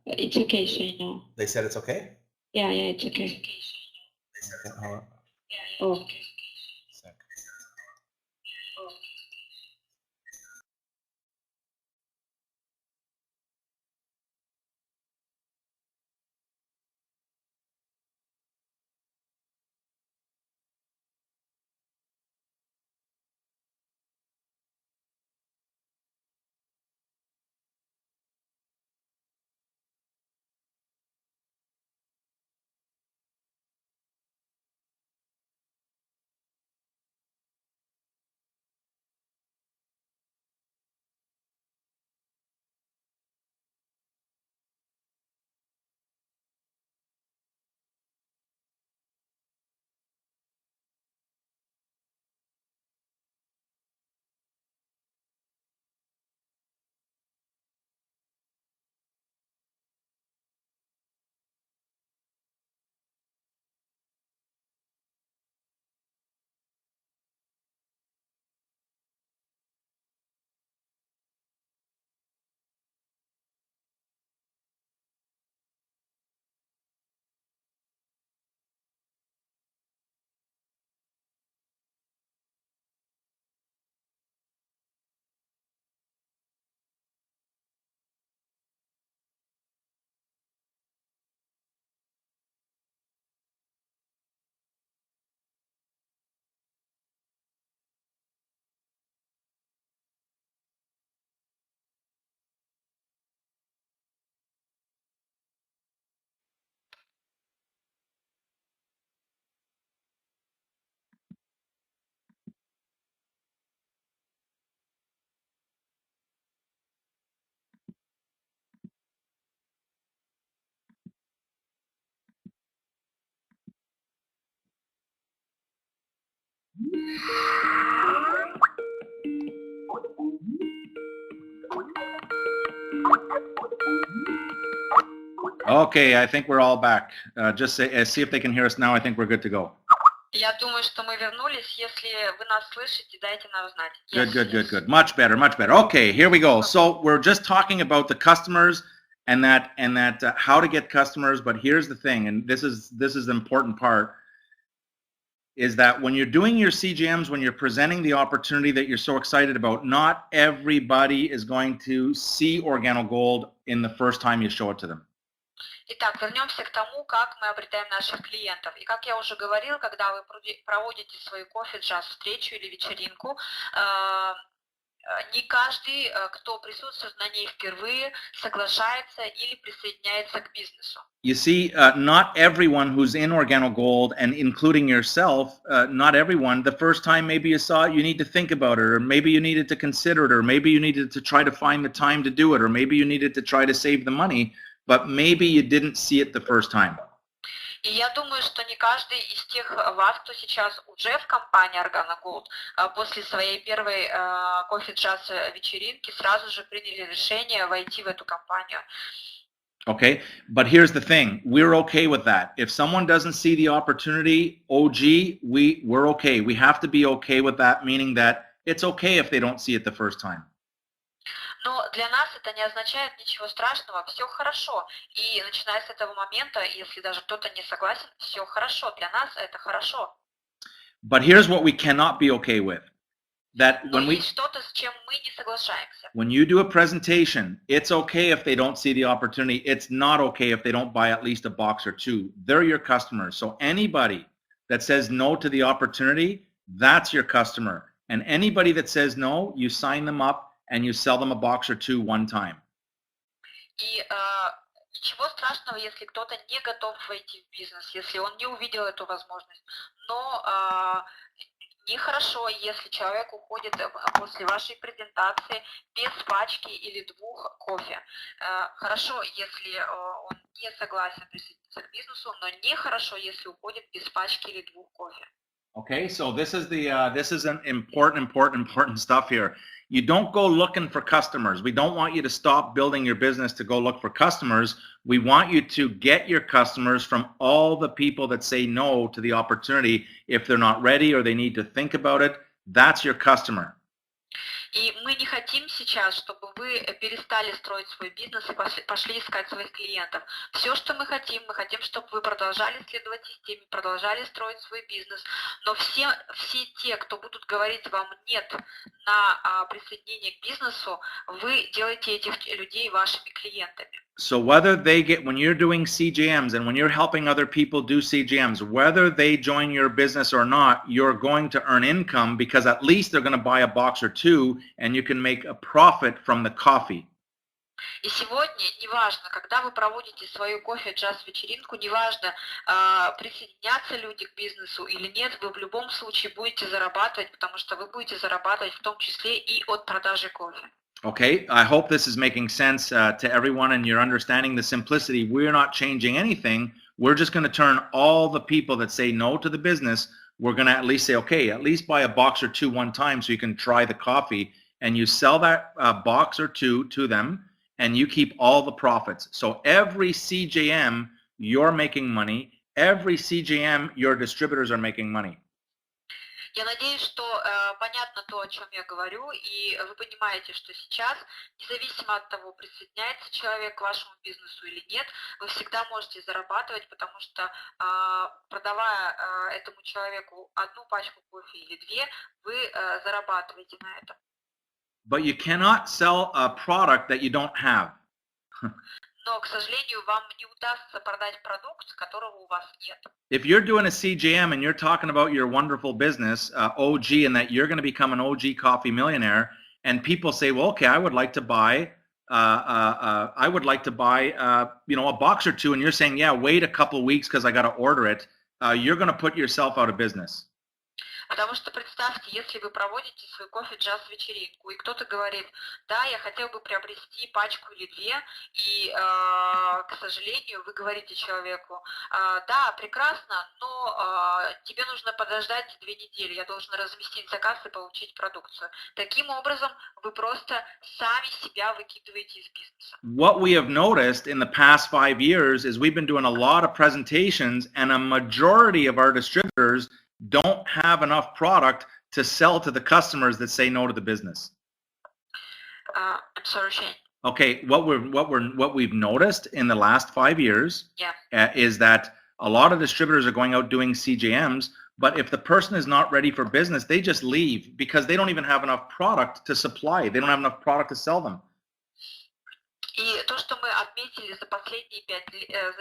It's okay, Shane. They said it's okay? Yeah, it's okay. Okay, hold on. Oh. Okay, I think we're all back. Just see if they can hear us now. I think we're good to go. Я думаю, что мы вернулись. Если вы нас слышите, дайте нам знать. Good. Much better. Okay, here we go. So we're just talking about the customers and that how to get customers. But here's the thing, and this is the important part, is that when you're doing your CGMs, when you're presenting the opportunity that you're so excited about, not everybody is going to see Organogold in the first time you show it to them. Итак, вернемся к тому, как мы обретаем наших клиентов. И как я уже говорил, когда вы проводите свою кофе-джаз встречу или вечеринку, не каждый, кто присутствует на ней впервые, соглашается или присоединяется к бизнесу. You see, not everyone who's in Organogold, and including yourself, not everyone, the first time maybe you saw it, you need to think about it, or maybe you needed to consider it, or maybe you needed to try to find the time to do it, or maybe you needed to try to save the money, but maybe you didn't see it the first time. И я думаю, что не каждый из тех вас, кто сейчас уже в компании Organogold, после своей первой кофе-джаз вечеринки сразу же приняли решение войти в эту компанию. Okay, but here's the thing, we're okay with that. If someone doesn't see the opportunity, we're okay. We have to be okay with that, meaning that it's okay if they don't see it the first time. Но для нас это не означает ничего страшного, все хорошо. И начиная с этого момента, если даже кто-то не согласен, все хорошо. Для нас это хорошо. But here's what we cannot be okay with. That when есть что-то, с чем мы не соглашаемся. When you do a presentation, it's okay if they don't see the opportunity. It's not okay if they don't buy at least a box or two. They're your customers. So anybody that says no to the opportunity, that's your customer. And anybody that says no, you sign them up and you sell them a box or two one time. И Ничего страшного, если кто-то не готов войти в бизнес, если он не увидел эту возможность. Но нехорошо, если человек уходит после вашей презентации без пачки или 2 кофе. Хорошо, если он не согласен присоединиться к бизнесу, но нехорошо, если уходит без пачки или 2 кофе. Okay, so this is an important stuff here. You don't go looking for customers. We don't want you to stop building your business to go look for customers. We want you to get your customers from all the people that say no to the opportunity if they're not ready or they need to think about it. That's your customer. И мы не хотим сейчас, чтобы вы перестали строить свой бизнес и пошли искать своих клиентов. Все, что мы хотим, чтобы вы продолжали следовать системе, продолжали строить свой бизнес. Но все те, кто будут говорить вам «нет» на присоединение к бизнесу, вы делаете этих людей вашими клиентами. So whether they get, when you're doing CJMs and when you're helping other people do CJMs, whether they join your business or not, you're going to earn income because at least they're going to buy a box or 2 and you can make a profit from the coffee. И сегодня, неважно, когда вы проводите свою кофе-джаз-вечеринку, неважно, присоединятся люди к бизнесу или нет, вы в любом случае будете зарабатывать, потому что вы будете зарабатывать в том числе и от продажи кофе. Okay, I hope this is making sense to everyone and you're understanding the simplicity. We're not changing anything. We're just going to turn all the people that say no to the business, we're going to at least say, okay, at least buy a box or 2 one time so you can try the coffee, and you sell that box or 2 to them and you keep all the profits. So every CJM, you're making money. Every CJM, your distributors are making money. Я надеюсь, что понятно то, о чем я говорю, и вы понимаете, что сейчас, независимо от того, присоединяется человек к вашему бизнесу или нет, вы всегда можете зарабатывать, потому что продавая этому человеку 1 пачку кофе или 2, вы зарабатываете на этом. But you cannot sell a product that you don't have. Но, к сожалению, вам не удастся продать продукт, которого у вас нет. If you're doing a CJM and you're talking about your wonderful business, OG, and that you're going to become an OG coffee millionaire, and people say, well, okay, I would like to buy, a box or 2, and you're saying, yeah, wait a couple of weeks because I got to order it, you're going to put yourself out of business. Потому что представьте, если вы проводите свою кофе-джаз-вечеринку, и кто-то говорит, да, я хотел бы приобрести пачку или 2, и, к сожалению, вы говорите человеку, да, прекрасно, но тебе нужно подождать 2 недели, я должен разместить заказ и получить продукцию. Таким образом, вы просто сами себя выкидываете из бизнеса. What we have noticed in the past 5 years is we've been doing a lot of presentations, and a majority of our distributors don't have enough product to sell to the customers that say no to the business. I'm sorry, Shane. Okay, what we've noticed in the last 5 years is that a lot of distributors are going out doing CJMs, but if the person is not ready for business, they just leave because they don't even have enough product to supply. They don't have enough product to sell them. И то, что мы отметили за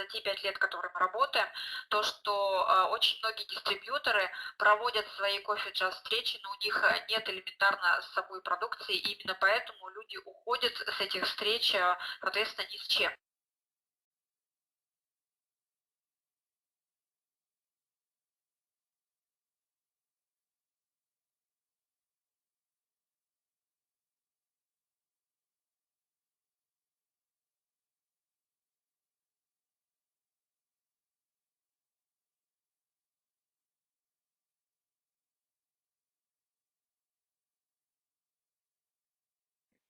те 5 лет, которые мы работаем, то, что очень многие дистрибьюторы проводят свои кофе-джаз-встречи, но у них нет элементарно с собой продукции, и именно поэтому люди уходят с этих встреч, соответственно, ни с чем.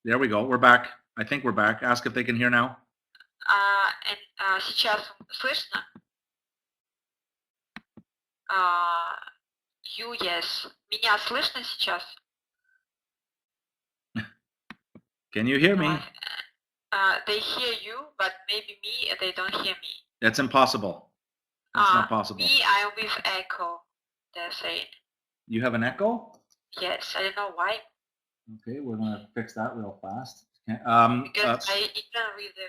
There we go. We're back. I think we're back. Ask if they can hear now. Сейчас слышно? Yes. Меня слышно сейчас? Can you hear me? They hear you, but maybe me, they don't hear me. That's impossible. That's not possible. Me, I'm with echo, they're saying. You have an echo? Yes, I don't know why. Okay, we're going to fix that real fast. Because I even with the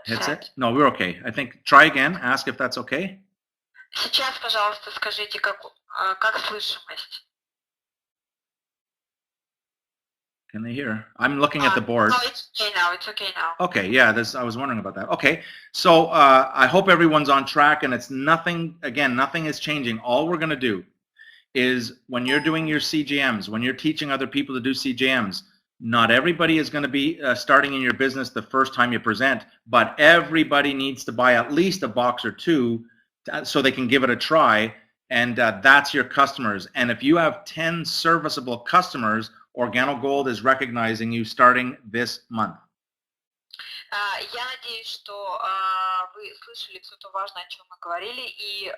headset? No, we're okay. I think, try again. Ask if that's okay. Сейчас, пожалуйста, скажите, как слышимость? Can they hear? I'm looking at the board. No, it's okay now. It's okay now. Okay, yeah, I was wondering about that. Okay, so I hope everyone's on track, and it's nothing, again, nothing is changing. All we're going to do is when you're doing your CGMs, when you're teaching other people to do CGMs, not everybody is going to be starting in your business the first time you present, but everybody needs to buy at least a box or two so they can give it a try, and that's your customers. And if you have 10 serviceable customers, Organo Gold is recognizing you starting this month. Я надеюсь, что вы слышали все то важное, о чем мы говорили. И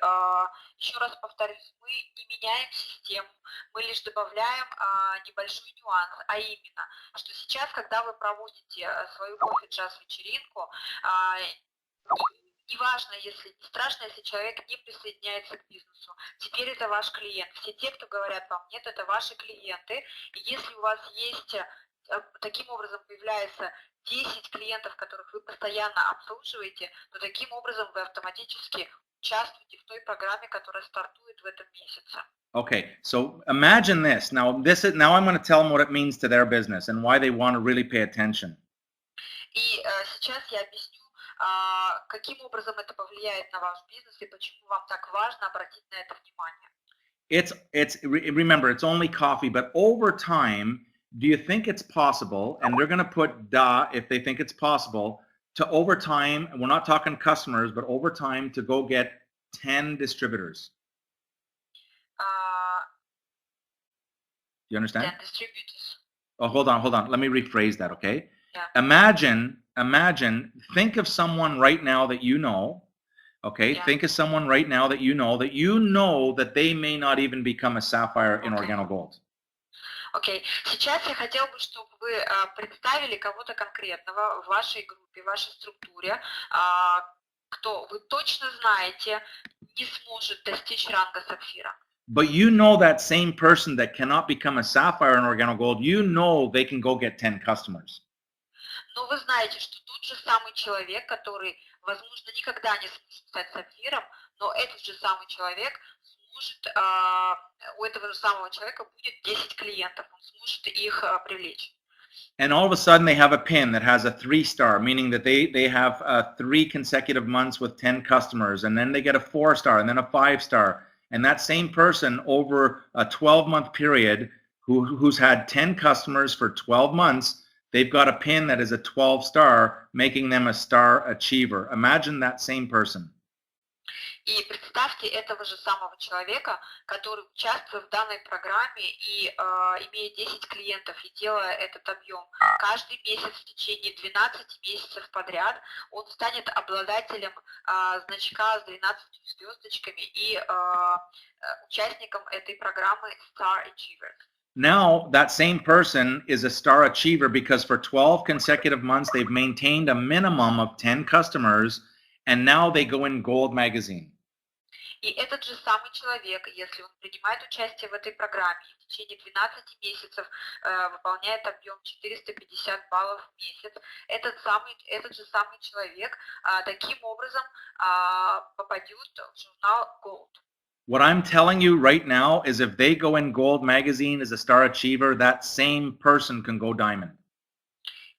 еще раз повторюсь, мы не меняем систему, мы лишь добавляем небольшой нюанс, а именно, что сейчас, когда вы проводите свою кофе-джаз-вечеринку, неважно, если страшно, если человек не присоединяется к бизнесу. Теперь это ваш клиент. Все те, кто говорят вам нет, это ваши клиенты. И если у вас есть, таким образом появляется 10 клиентов, которых вы постоянно обслуживаете, то таким образом вы автоматически участвуете в той программе, которая стартует в этом месяце. Okay, so imagine this. Now I'm going to tell them what it means to their business and why they want to really pay attention. И сейчас я объясню, каким образом это повлияет на ваш бизнес и почему вам так важно обратить на это внимание. Remember, it's only coffee, but over time, do you think it's possible, and they're going to put da if they think it's possible, to over time, and we're not talking customers, but over time to go get 10 distributors? You understand? 10 distributors. Oh, hold on. Let me rephrase that, okay? Yeah. Imagine, think of someone right now that you know, okay? Yeah. Think of someone right now that you know that they may not even become a sapphire in Organo Gold. Окей. Сейчас я хотела бы, чтобы вы представили кого-то конкретного в вашей группе, в вашей структуре, кто вы точно знаете не сможет достичь ранга сапфира. But you know that same person that cannot become a sapphire in Organo Gold, you know they can go get 10 customers. Но вы знаете, что тот же самый человек, который, возможно, никогда не сможет стать сапфиром, но этот же самый человек сможет, у этого же самого человека будет 10 клиентов, он сможет их привлечь. And all of a sudden they have a pin that has a 3-star, meaning that they have 3 consecutive months with 10 customers, and then they get a 4-star, and then a 5-star. And that same person over a 12-month period who's had 10 customers for 12 months, they've got a pin that is a 12-star, making them a star achiever. Imagine that same person. И представьте этого же самого человека, который участвует в данной программе и имея 10 клиентов и делая этот объем каждый месяц в течение 12 месяцев подряд, он станет обладателем значка с 12 звездочками и участником этой программы Star Achiever. Now, that same person is a star achiever because for 12 consecutive months, they've maintained a minimum of 10 customers, and now they go in Gold magazine. И этот же самый человек, если он принимает участие в этой программе и в течение 12 месяцев выполняет объем 450 баллов в месяц, этот же самый человек таким образом попадет в журнал Gold. What I'm telling you right now is if they go in Gold magazine as a star achiever, that same person can go diamond.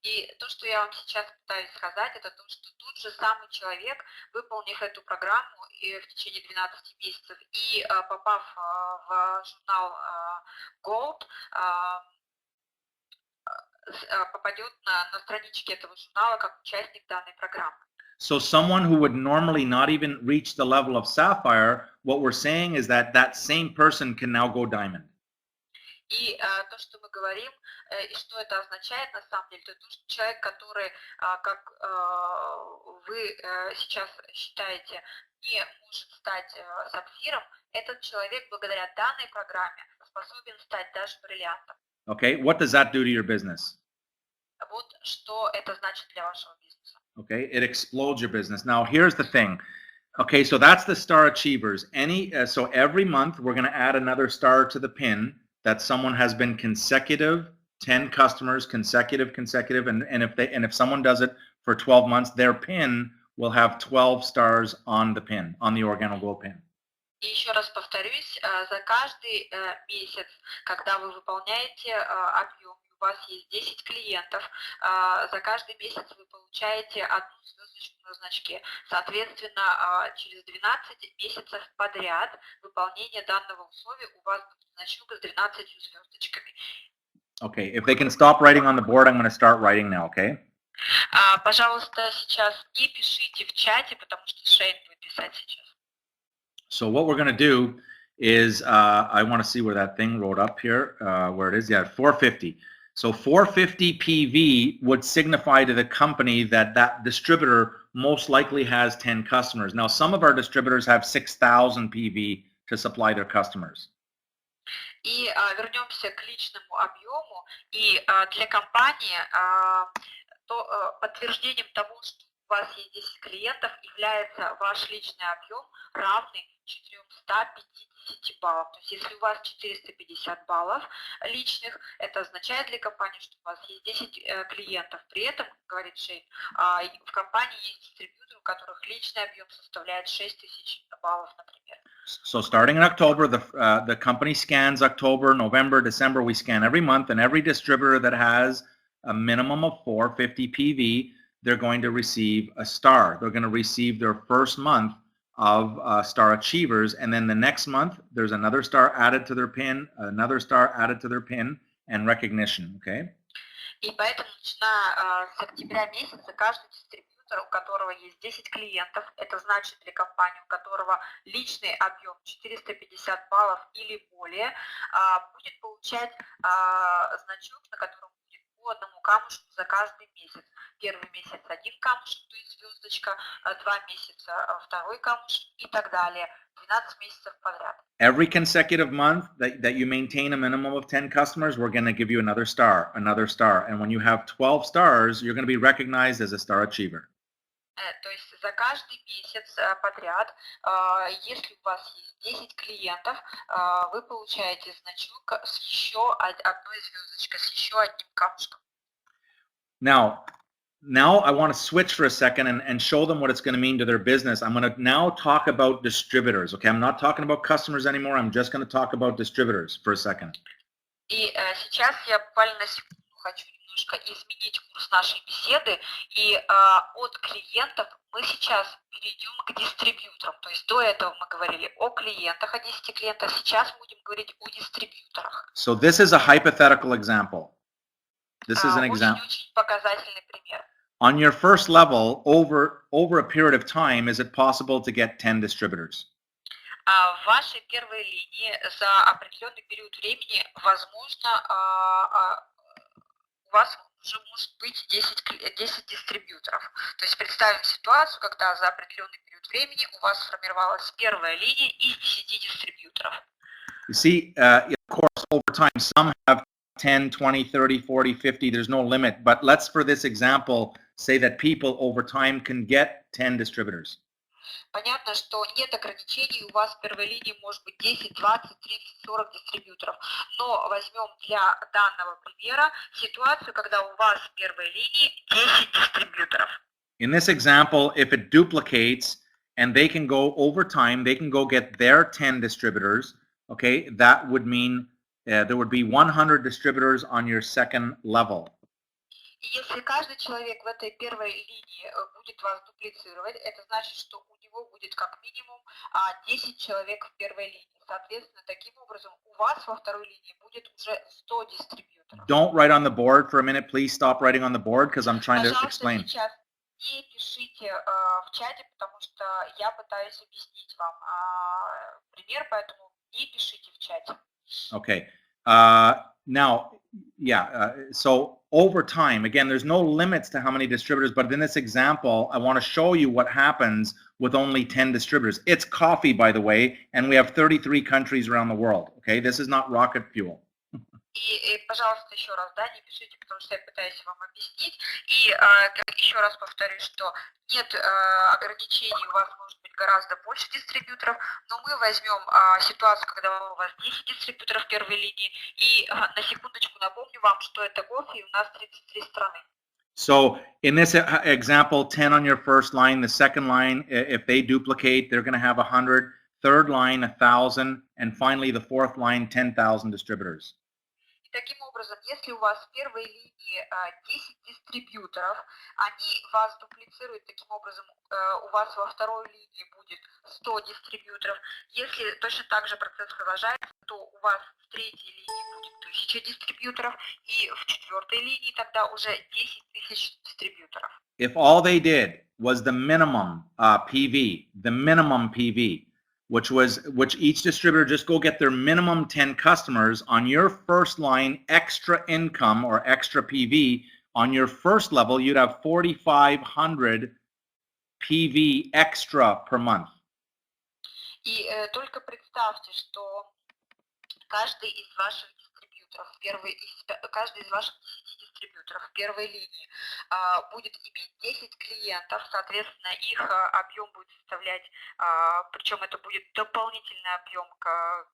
И то, что я вам сейчас пытаюсь сказать, это то, что тот же самый человек, выполнив эту программу и в течение 12 месяцев и попав в журнал Gold, попадет на странички этого журнала как участник данной программы. So someone who would normally not even reach the level of sapphire, what we're saying is that that same person can now go diamond. И то, что мы говорим, и что это означает на самом деле, это то, что человек, который, как вы сейчас считаете, не может стать сапфиром, этот человек благодаря данной программе способен стать даже бриллиантом. Okay, what does that do to your business? Вот что это значит для вашего бизнеса. Okay, it explodes your business. Now, here's the thing. Okay, so that's the star achievers. So every month we're going to add another star to the pin that someone has been consecutive, 10 customers, consecutive, and if someone does it for 12 months, their pin will have 12 stars on the pin, on the Organo Gold pin. И еще раз повторюсь, за каждый месяц, когда вы выполняете объем, у вас есть 10 клиентов, за каждый месяц вы получаете одну звездочку на значке. Соответственно, через 12 месяцев подряд выполнения данного условия у вас будет значок с 12 звездочками. Okay, if they can stop writing on the board, I'm going to start writing now, okay? Пожалуйста, сейчас не пишите в чате, потому что Шейн будет писать сейчас. So what we're going to do is, I want to see where that thing wrote up here, where it is, yeah, 450. So 450 PV would signify to the company that that distributor most likely has 10 customers. Now, some of our distributors have 6,000 PV to supply their customers. И вернемся к личному объему. И для компании подтверждением того, что у вас есть 10 клиентов, является ваш личный объем, равный 450 баллов. То есть если у вас 450 баллов личных, это означает для компании, что у вас есть 10 клиентов. При этом, говорит Шейн, в компании есть дистрибьюторы, у которых личный объем составляет 6000 баллов, например. So starting in October, the company scans October, November, December. We scan every month, and every distributor that has a minimum of 450 PV, they're going to receive a star. They're going to receive their first month of star achievers, and then the next month there's another star added to their pin, another star added to their pin, and recognition. Okay. И поэтому, начиная с октября месяца, каждый дистрибьютор, у которого есть 10 клиентов, это значит для компании, у которого личный объем 450 баллов или более, будет получать значок, на котором будет по одному камушку за каждый месяц. Первый месяц один камушек, то есть звездочка, 2 месяца второй камушек и так далее. 12 месяцев подряд. Every consecutive month that you maintain a minimum of 10 customers, we're going to give you another star. And when you have 12 stars, you're going to be recognized as a star achiever. То есть за каждый месяц подряд, если у вас есть 10 клиентов, вы получаете значок с еще одной звездочкой, с еще одним камушком. Now I want to switch for a second and show them what it's going to mean to their business. I'm going to now talk about distributors. Okay, I'm not talking about customers anymore. I'm just going to talk about distributors for a second. И сейчас я буквально на секунду хочу немножко изменить курс нашей беседы. И от клиентов мы сейчас перейдем к дистрибьюторам. То есть до этого мы говорили о клиентах, о 10 клиентах. Сейчас будем говорить о дистрибьюторах. So this is a hypothetical example. This is an example. Очень показательный пример. On your first level, over a period of time, is it possible to get 10 distributors? В вашей первой линии за определенный период времени, возможно, у вас уже может быть 10 дистрибьюторов. То есть представим ситуацию, когда за определенный период времени у вас сформировалась первая линия из 10 дистрибьюторов. You see, of course, over time, some have 10, 20, 30, 40, 50, there's no limit. But let's, for this example, say that people over time can get 10 distributors. Понятно, что нет ограничений, у вас в первой линии может быть 10, 20, 30, 40 дистрибьюторов. Но возьмем для данного примера ситуацию, когда у вас в первой линии 10 дистрибьюторов. In this example, if it duplicates and they can go over time, they can go get their 10 distributors, okay, that would mean there would be 100 distributors on your second level. Если каждый человек в этой первой линии будет вас дуплицировать, это значит, что у него будет как минимум 10 человек в первой линии. Соответственно, таким образом у вас во второй линии будет уже 100 дистрибьюторов. Don't write on the board for a minute, please. Stop writing on the board because I'm trying to explain. Пожалуйста, сейчас не пишите в чате, потому что я пытаюсь объяснить вам пример, поэтому не пишите в чате. Okay. Now, so over time, again, there's no limits to how many distributors, but in this example, I want to show you what happens with only 10 distributors. It's coffee, by the way, and we have 33 countries around the world. Okay, this is not rocket fuel. И, пожалуйста, еще раз, да, не пишите, потому что я пытаюсь вам объяснить. И еще раз повторю, что нет ограничений, у вас может быть гораздо больше дистрибьюторов, но мы возьмем ситуацию, когда у вас 10 дистрибьюторов в первой линии, и на секундочку напомню вам, что это кофе, и у нас 33 страны. So in this example, 10 on your first line, the second line, if they duplicate, they're going to have 100, third line, 1,000, and finally the fourth line, 10,000 distributors. таким образом, если у вас в первой линии 10 дистрибьюторов, они вас дуплицируют, таким образом у вас во второй линии будет 100 дистрибьюторов. Если точно так же процесс продолжается, то у вас в третьей линии будет 1000 дистрибьюторов, и в четвертой линии тогда уже 10 тысяч дистрибьюторов. If all they did was the minimum PV, which each distributor just go get their minimum 10 customers on your first line, extra income or extra PV, on your first level, you'd have 4,500 PV extra per month. И только представьте, что каждый из ваших дистрибьюторов, каждый из ваших 10 дистрибьюторов в первой линии будет иметь 10 клиентов, соответственно, их объем будет составлять, причем это будет дополнительный объем к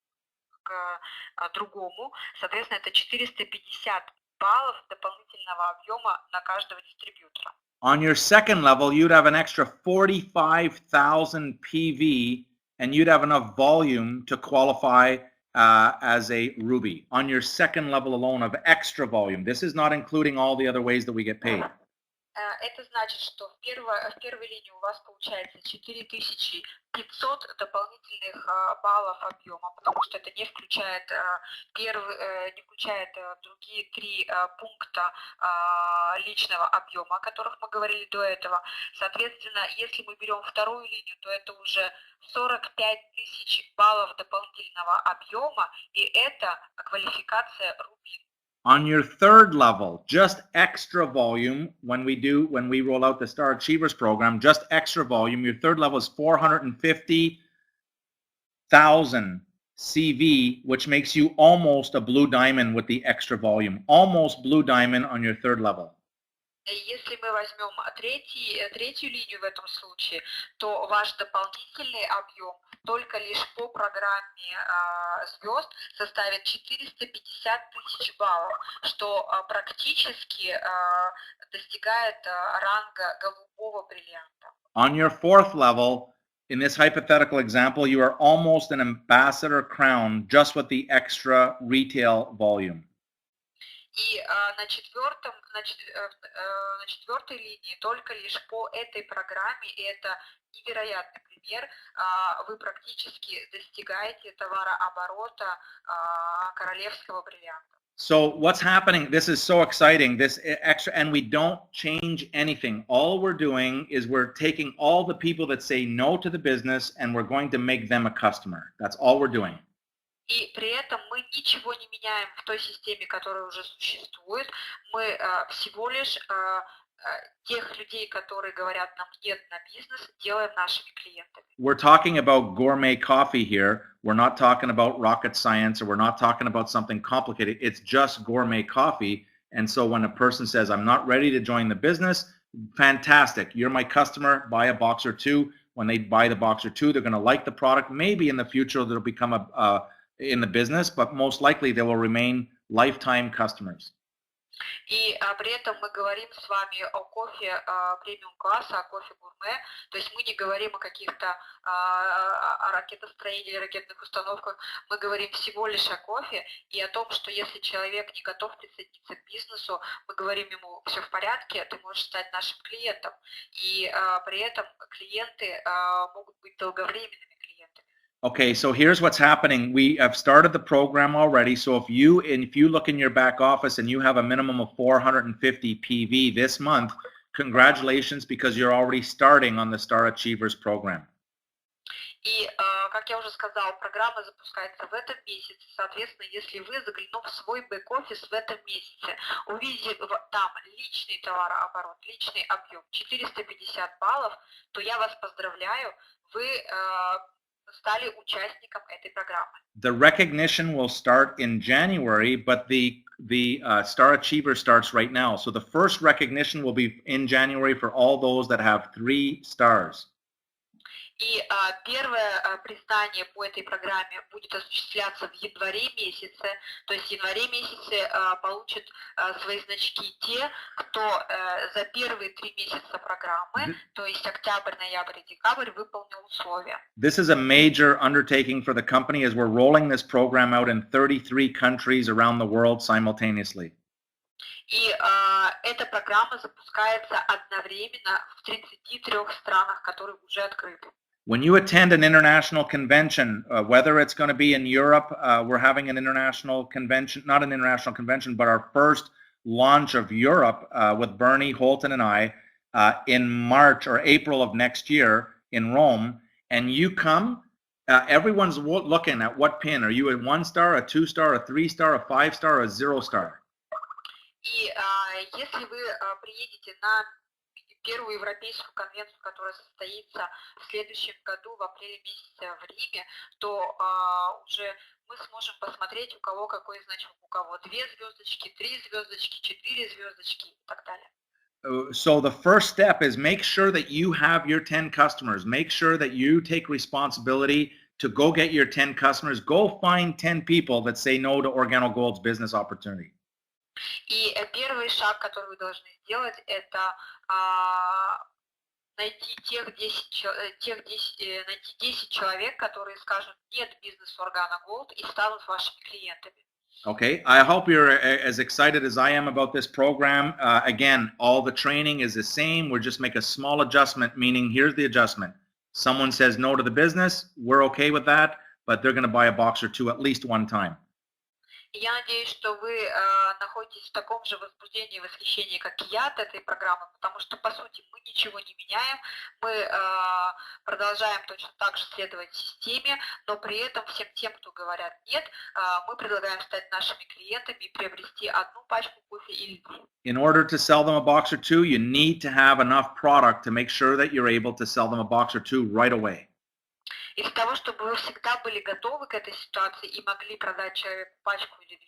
другому, соответственно, это 450 баллов дополнительного объема на каждого дистрибьютора. On your second level, you'd have an extra 45,000 PV, and you'd have enough volume to qualify as a Ruby. On your second level alone of extra volume. This is not including all the other ways that we get paid. Это значит, что в первой линии у вас получается 4500 дополнительных баллов объема, потому что это не включает другие 3 пункта личного объема, о которых мы говорили до этого. Соответственно, если мы берем вторую линию, то это уже 45 тысяч баллов дополнительного объема, и это квалификация Ruby. On your third level, just extra volume, when we roll out the Star Achievers program, just extra volume, your third level is 450,000 CV, which makes you almost a blue diamond with the extra volume. Almost blue diamond on your third level. Если мы возьмем третью линию в этом случае, то ваш дополнительный объем только лишь по программе звезд составит 450 тысяч баллов, что практически достигает ранга голубого бриллианта. On your fourth level, in this hypothetical example, you are almost an ambassador crown just with the extra retail volume. И на четвертой линии только лишь по этой программе, и это невероятный пример, вы практически достигаете товарооборота королевского бриллианта. So what's happening? This is so exciting. This extra, and we don't change anything. All we're doing is we're taking all the people that say no to the business and we're going to make them a customer. That's all we're doing. И при этом мы ничего не меняем в той системе, которая уже существует. Мы всего лишь тех людей, которые говорят нам нет на бизнес, делаем нашими клиентами. We're talking about gourmet coffee here. We're not talking about rocket science, or we're not talking about something complicated. It's just gourmet coffee. And so when a person says, I'm not ready to join the business, fantastic. You're my customer, buy a box or two. When they buy the box or two, they're going to like the product. Maybe in the future, they'll become in the business, but most likely they will remain lifetime customers. И при этом мы говорим с вами о кофе премиум-класса, о кофе гурме, то есть мы не говорим о каких-то ракетостроении или ракетных установках, мы говорим всего лишь о кофе и о том, что если человек не готов присоединиться к бизнесу, мы говорим ему, все в порядке, ты можешь стать нашим клиентом, и при этом клиенты могут быть долговременными клиентами. Okay, so here's what's happening. We have started the program already. So if you look in your back office and you have a minimum of 450 PV this month, congratulations, because you're already starting on the Star Achievers program. И, как я уже сказала, программа запускается в этом месяце. Соответственно, если вы, заглянув в свой бэк-офис в этом месяце, увидите там личный товарооборот, личный объем 450 баллов, то я вас поздравляю, вы стали участником этой программы. The recognition will start in January, but the Star Achiever starts right now. So the first recognition will be in January for all those that have 3 stars. И первое признание по этой программе будет осуществляться в январе месяце, то есть в январе месяце получат свои значки те, кто за первые 3 месяца программы, то есть октябрь, ноябрь и декабрь, выполнил условия. This is a major undertaking for the company as we're rolling this program out in 33 countries around the world simultaneously. И эта программа запускается одновременно в 33 странах, которые уже открыты. When you attend an international convention, whether it's going to be in Europe, we're having an international convention, not an international convention, but our first launch of Europe with Bernie, Holton, and I in March or April of next year in Rome, and you come, everyone's looking at what pin. Are you a 1-star, a 2-star, a 3-star, a 5-star, or a 0-star? И если вы приедете на первую европейскую конвенцию, которая состоится в следующем году, в апреле месяце в Риме, то уже мы сможем посмотреть, у кого какой значок, у кого 2 звездочки, 3 звездочки, 4 звездочки и так далее. So the first step is make sure that you have your 10 customers. Make sure that you take responsibility to go get your 10 customers. Go find 10 people that say no to Organo Gold's business opportunity. И первый шаг, который вы должны сделать, это найти найти 10 человек, которые скажут нет бизнесу Organo Gold и станут вашими клиентами. Okay, I hope you're as excited as I am about this program. Again, all the training is the same. We're just make a small adjustment, meaning here's the adjustment. Someone says no to the business, we're okay with that, but they're going to buy a box or two at least one time. Я надеюсь, что вы находитесь в таком же возбуждении и восхищении, как и я от этой программы, потому что, по сути, мы ничего не меняем, мы продолжаем точно так же следовать системе, но при этом всем тем, кто говорят нет, мы предлагаем стать нашими клиентами и приобрести 1 пачку кофе или 2. In order to sell them a box or two, you need to have enough product to make sure that you're able to sell them a box or two right away. И для того, чтобы вы всегда были готовы к этой ситуации и могли продать человеку пачку или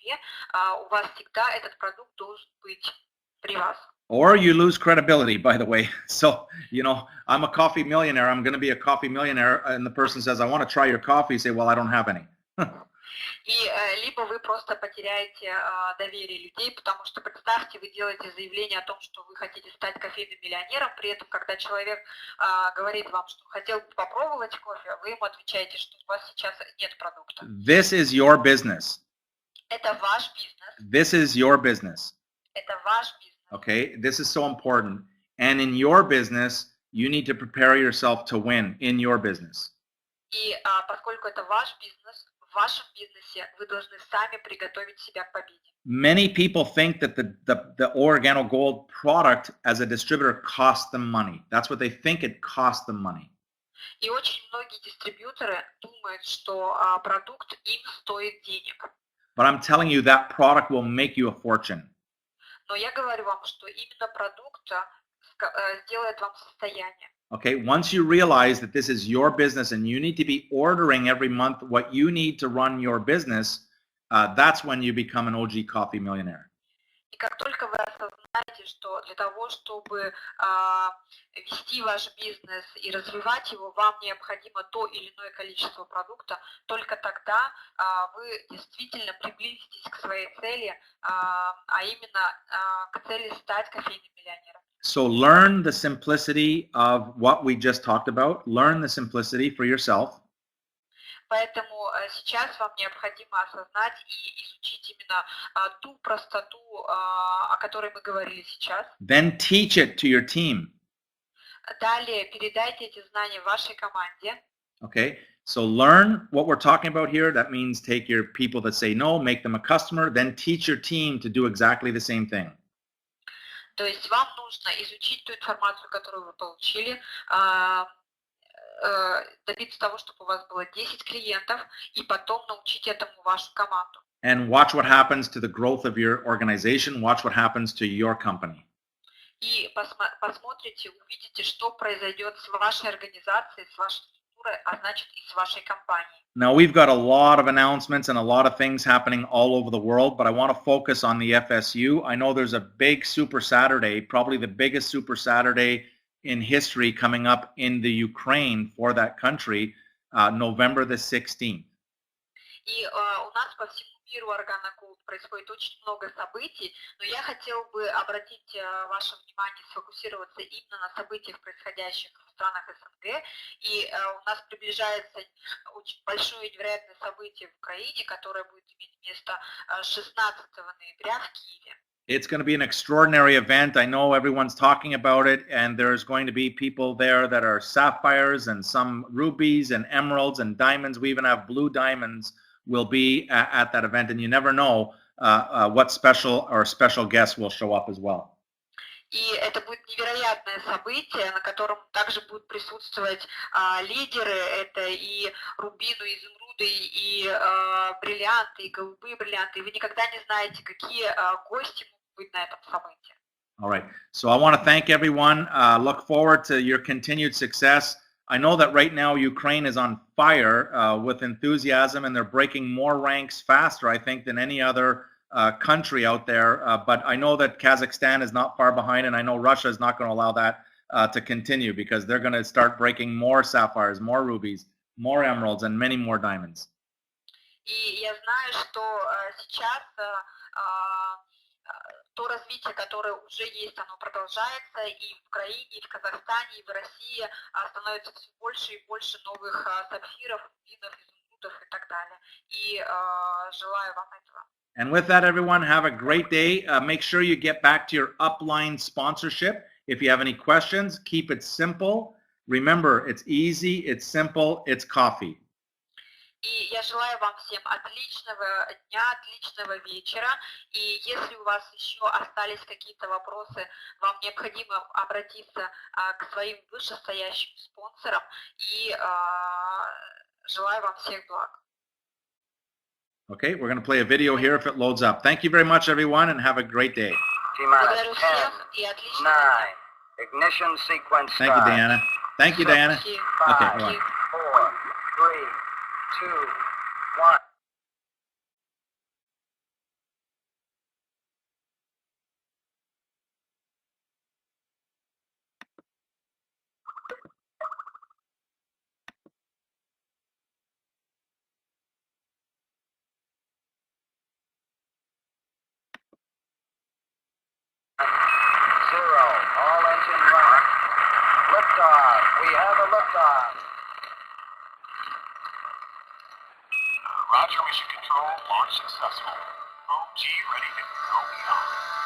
2, у вас всегда этот продукт должен быть при вас. Or you lose credibility, by the way. So, you know, I'm a coffee millionaire. I'm going to be a coffee millionaire. And the person says, I want to try your coffee. You say, well, I don't have any. И либо вы просто потеряете доверие людей, потому что представьте, вы делаете заявление о том, что вы хотите стать кофейным миллионером, при этом, когда человек говорит вам, что хотел бы попробовать кофе, вы ему отвечаете, что у вас сейчас нет продукта. This is your business. Это ваш бизнес. This is your business. Это ваш бизнес. Okay, this is so important. And in your business, you need to prepare yourself to win in your business. И поскольку это ваш бизнес, в вашем бизнесе вы должны сами приготовить себя к победе. Many people think that the Organo Gold product as a distributor costs them money. That's what they think, it costs them money. И очень многие дистрибьюторы думают, что продукт им стоит денег. But I'm telling you that product will make you a fortune. Но я говорю вам, что именно продукт сделает вам состояние. Okay, once you realize that this is your business and you need to be ordering every month what you need to run your business, that's when you become an OG coffee millionaire. И как только вы осознаете, что для того, чтобы вести ваш бизнес и развивать его, вам необходимо то или иное количество продукта, только тогда вы действительно приблизитесь к своей цели, а именно к цели стать кофейным миллионером. So learn the simplicity of what we just talked about. Learn the simplicity for yourself. Поэтому сейчас вам необходимо осознать и изучить именно ту простоту, о которой мы говорили сейчас. Then teach it to your team. Далее передайте эти знания вашей команде. Okay, so learn what we're talking about here. That means take your people that say no, make them a customer, then teach your team to do exactly the same thing. То есть вам нужно изучить ту информацию, которую вы получили, добиться того, чтобы у вас было 10 клиентов, и потом научить этому вашу команду. And watch what happens to the growth of your organization. Watch what happens to your company. И посмотрите, увидите, что произойдет с вашей организацией, с вашей структурой, а значит и с вашей компанией. Now we've got a lot of announcements and a lot of things happening all over the world, but I want to focus on the FSU. I know there's a big Super Saturday, probably the biggest Super Saturday in history coming up in the Ukraine for that country, November the 16th. И у нас по всему миру Органа Gold происходит очень много событий, но я хотел бы обратить ваше внимание, сфокусироваться именно на событиях, происходящих в странах СНГ. И у нас приближается очень большое и невероятное событие в Украине, которое будет иметь место 16 ноября в Киеве. It's going to be an extraordinary event. I know everyone's talking about it, and there's going to be people there that are sapphires and some rubies and emeralds and diamonds. We even have blue diamonds will be at that event, and you never know what special guests will show up as well. И это будет невероятное событие, на котором также будут присутствовать лидеры. Это и рубины, и изумруды, и бриллианты, и голубые бриллианты. И вы никогда не знаете, какие гости могут быть на этом событии. All right. So I want to thank everyone. Look forward to your continued success. I know that right now Ukraine is on fire with enthusiasm, and they're breaking more ranks faster, I think, than any other country out there. But I know that Kazakhstan is not far behind, and I know Russia is not going to allow that to continue, because they're going to start breaking more sapphires, more rubies, more emeralds, and many more diamonds. И я знаю, что сейчас то развитие, которое уже есть, оно продолжается, и в Украине, и в Казахстане, и в России становится все больше и больше новых сапфиров, рубинов, изумрудов и так далее. И желаю вам этого. And with that, everyone, have a great day. Make sure you get back to your upline sponsorship. If you have any questions, keep it simple. Remember, it's easy, it's simple, it's coffee. И я желаю вам всем отличного дня, отличного вечера. И если у вас еще остались какие-то вопросы, вам необходимо обратиться к своим вышестоящим спонсорам. И желаю вам всех благ. Okay, we're going to play a video here if it loads up. Thank you very much, everyone, and have a great day. Благодарю всех и отличного дня. Ignition sequence start. Thank you, Diana. Thank you, Diana. Okay, go on. 4, 3, 2, 1. Zero. All engine running. Liftoff. We have a liftoff. Roger, mission control. Launch successful. OG ready to go beyond.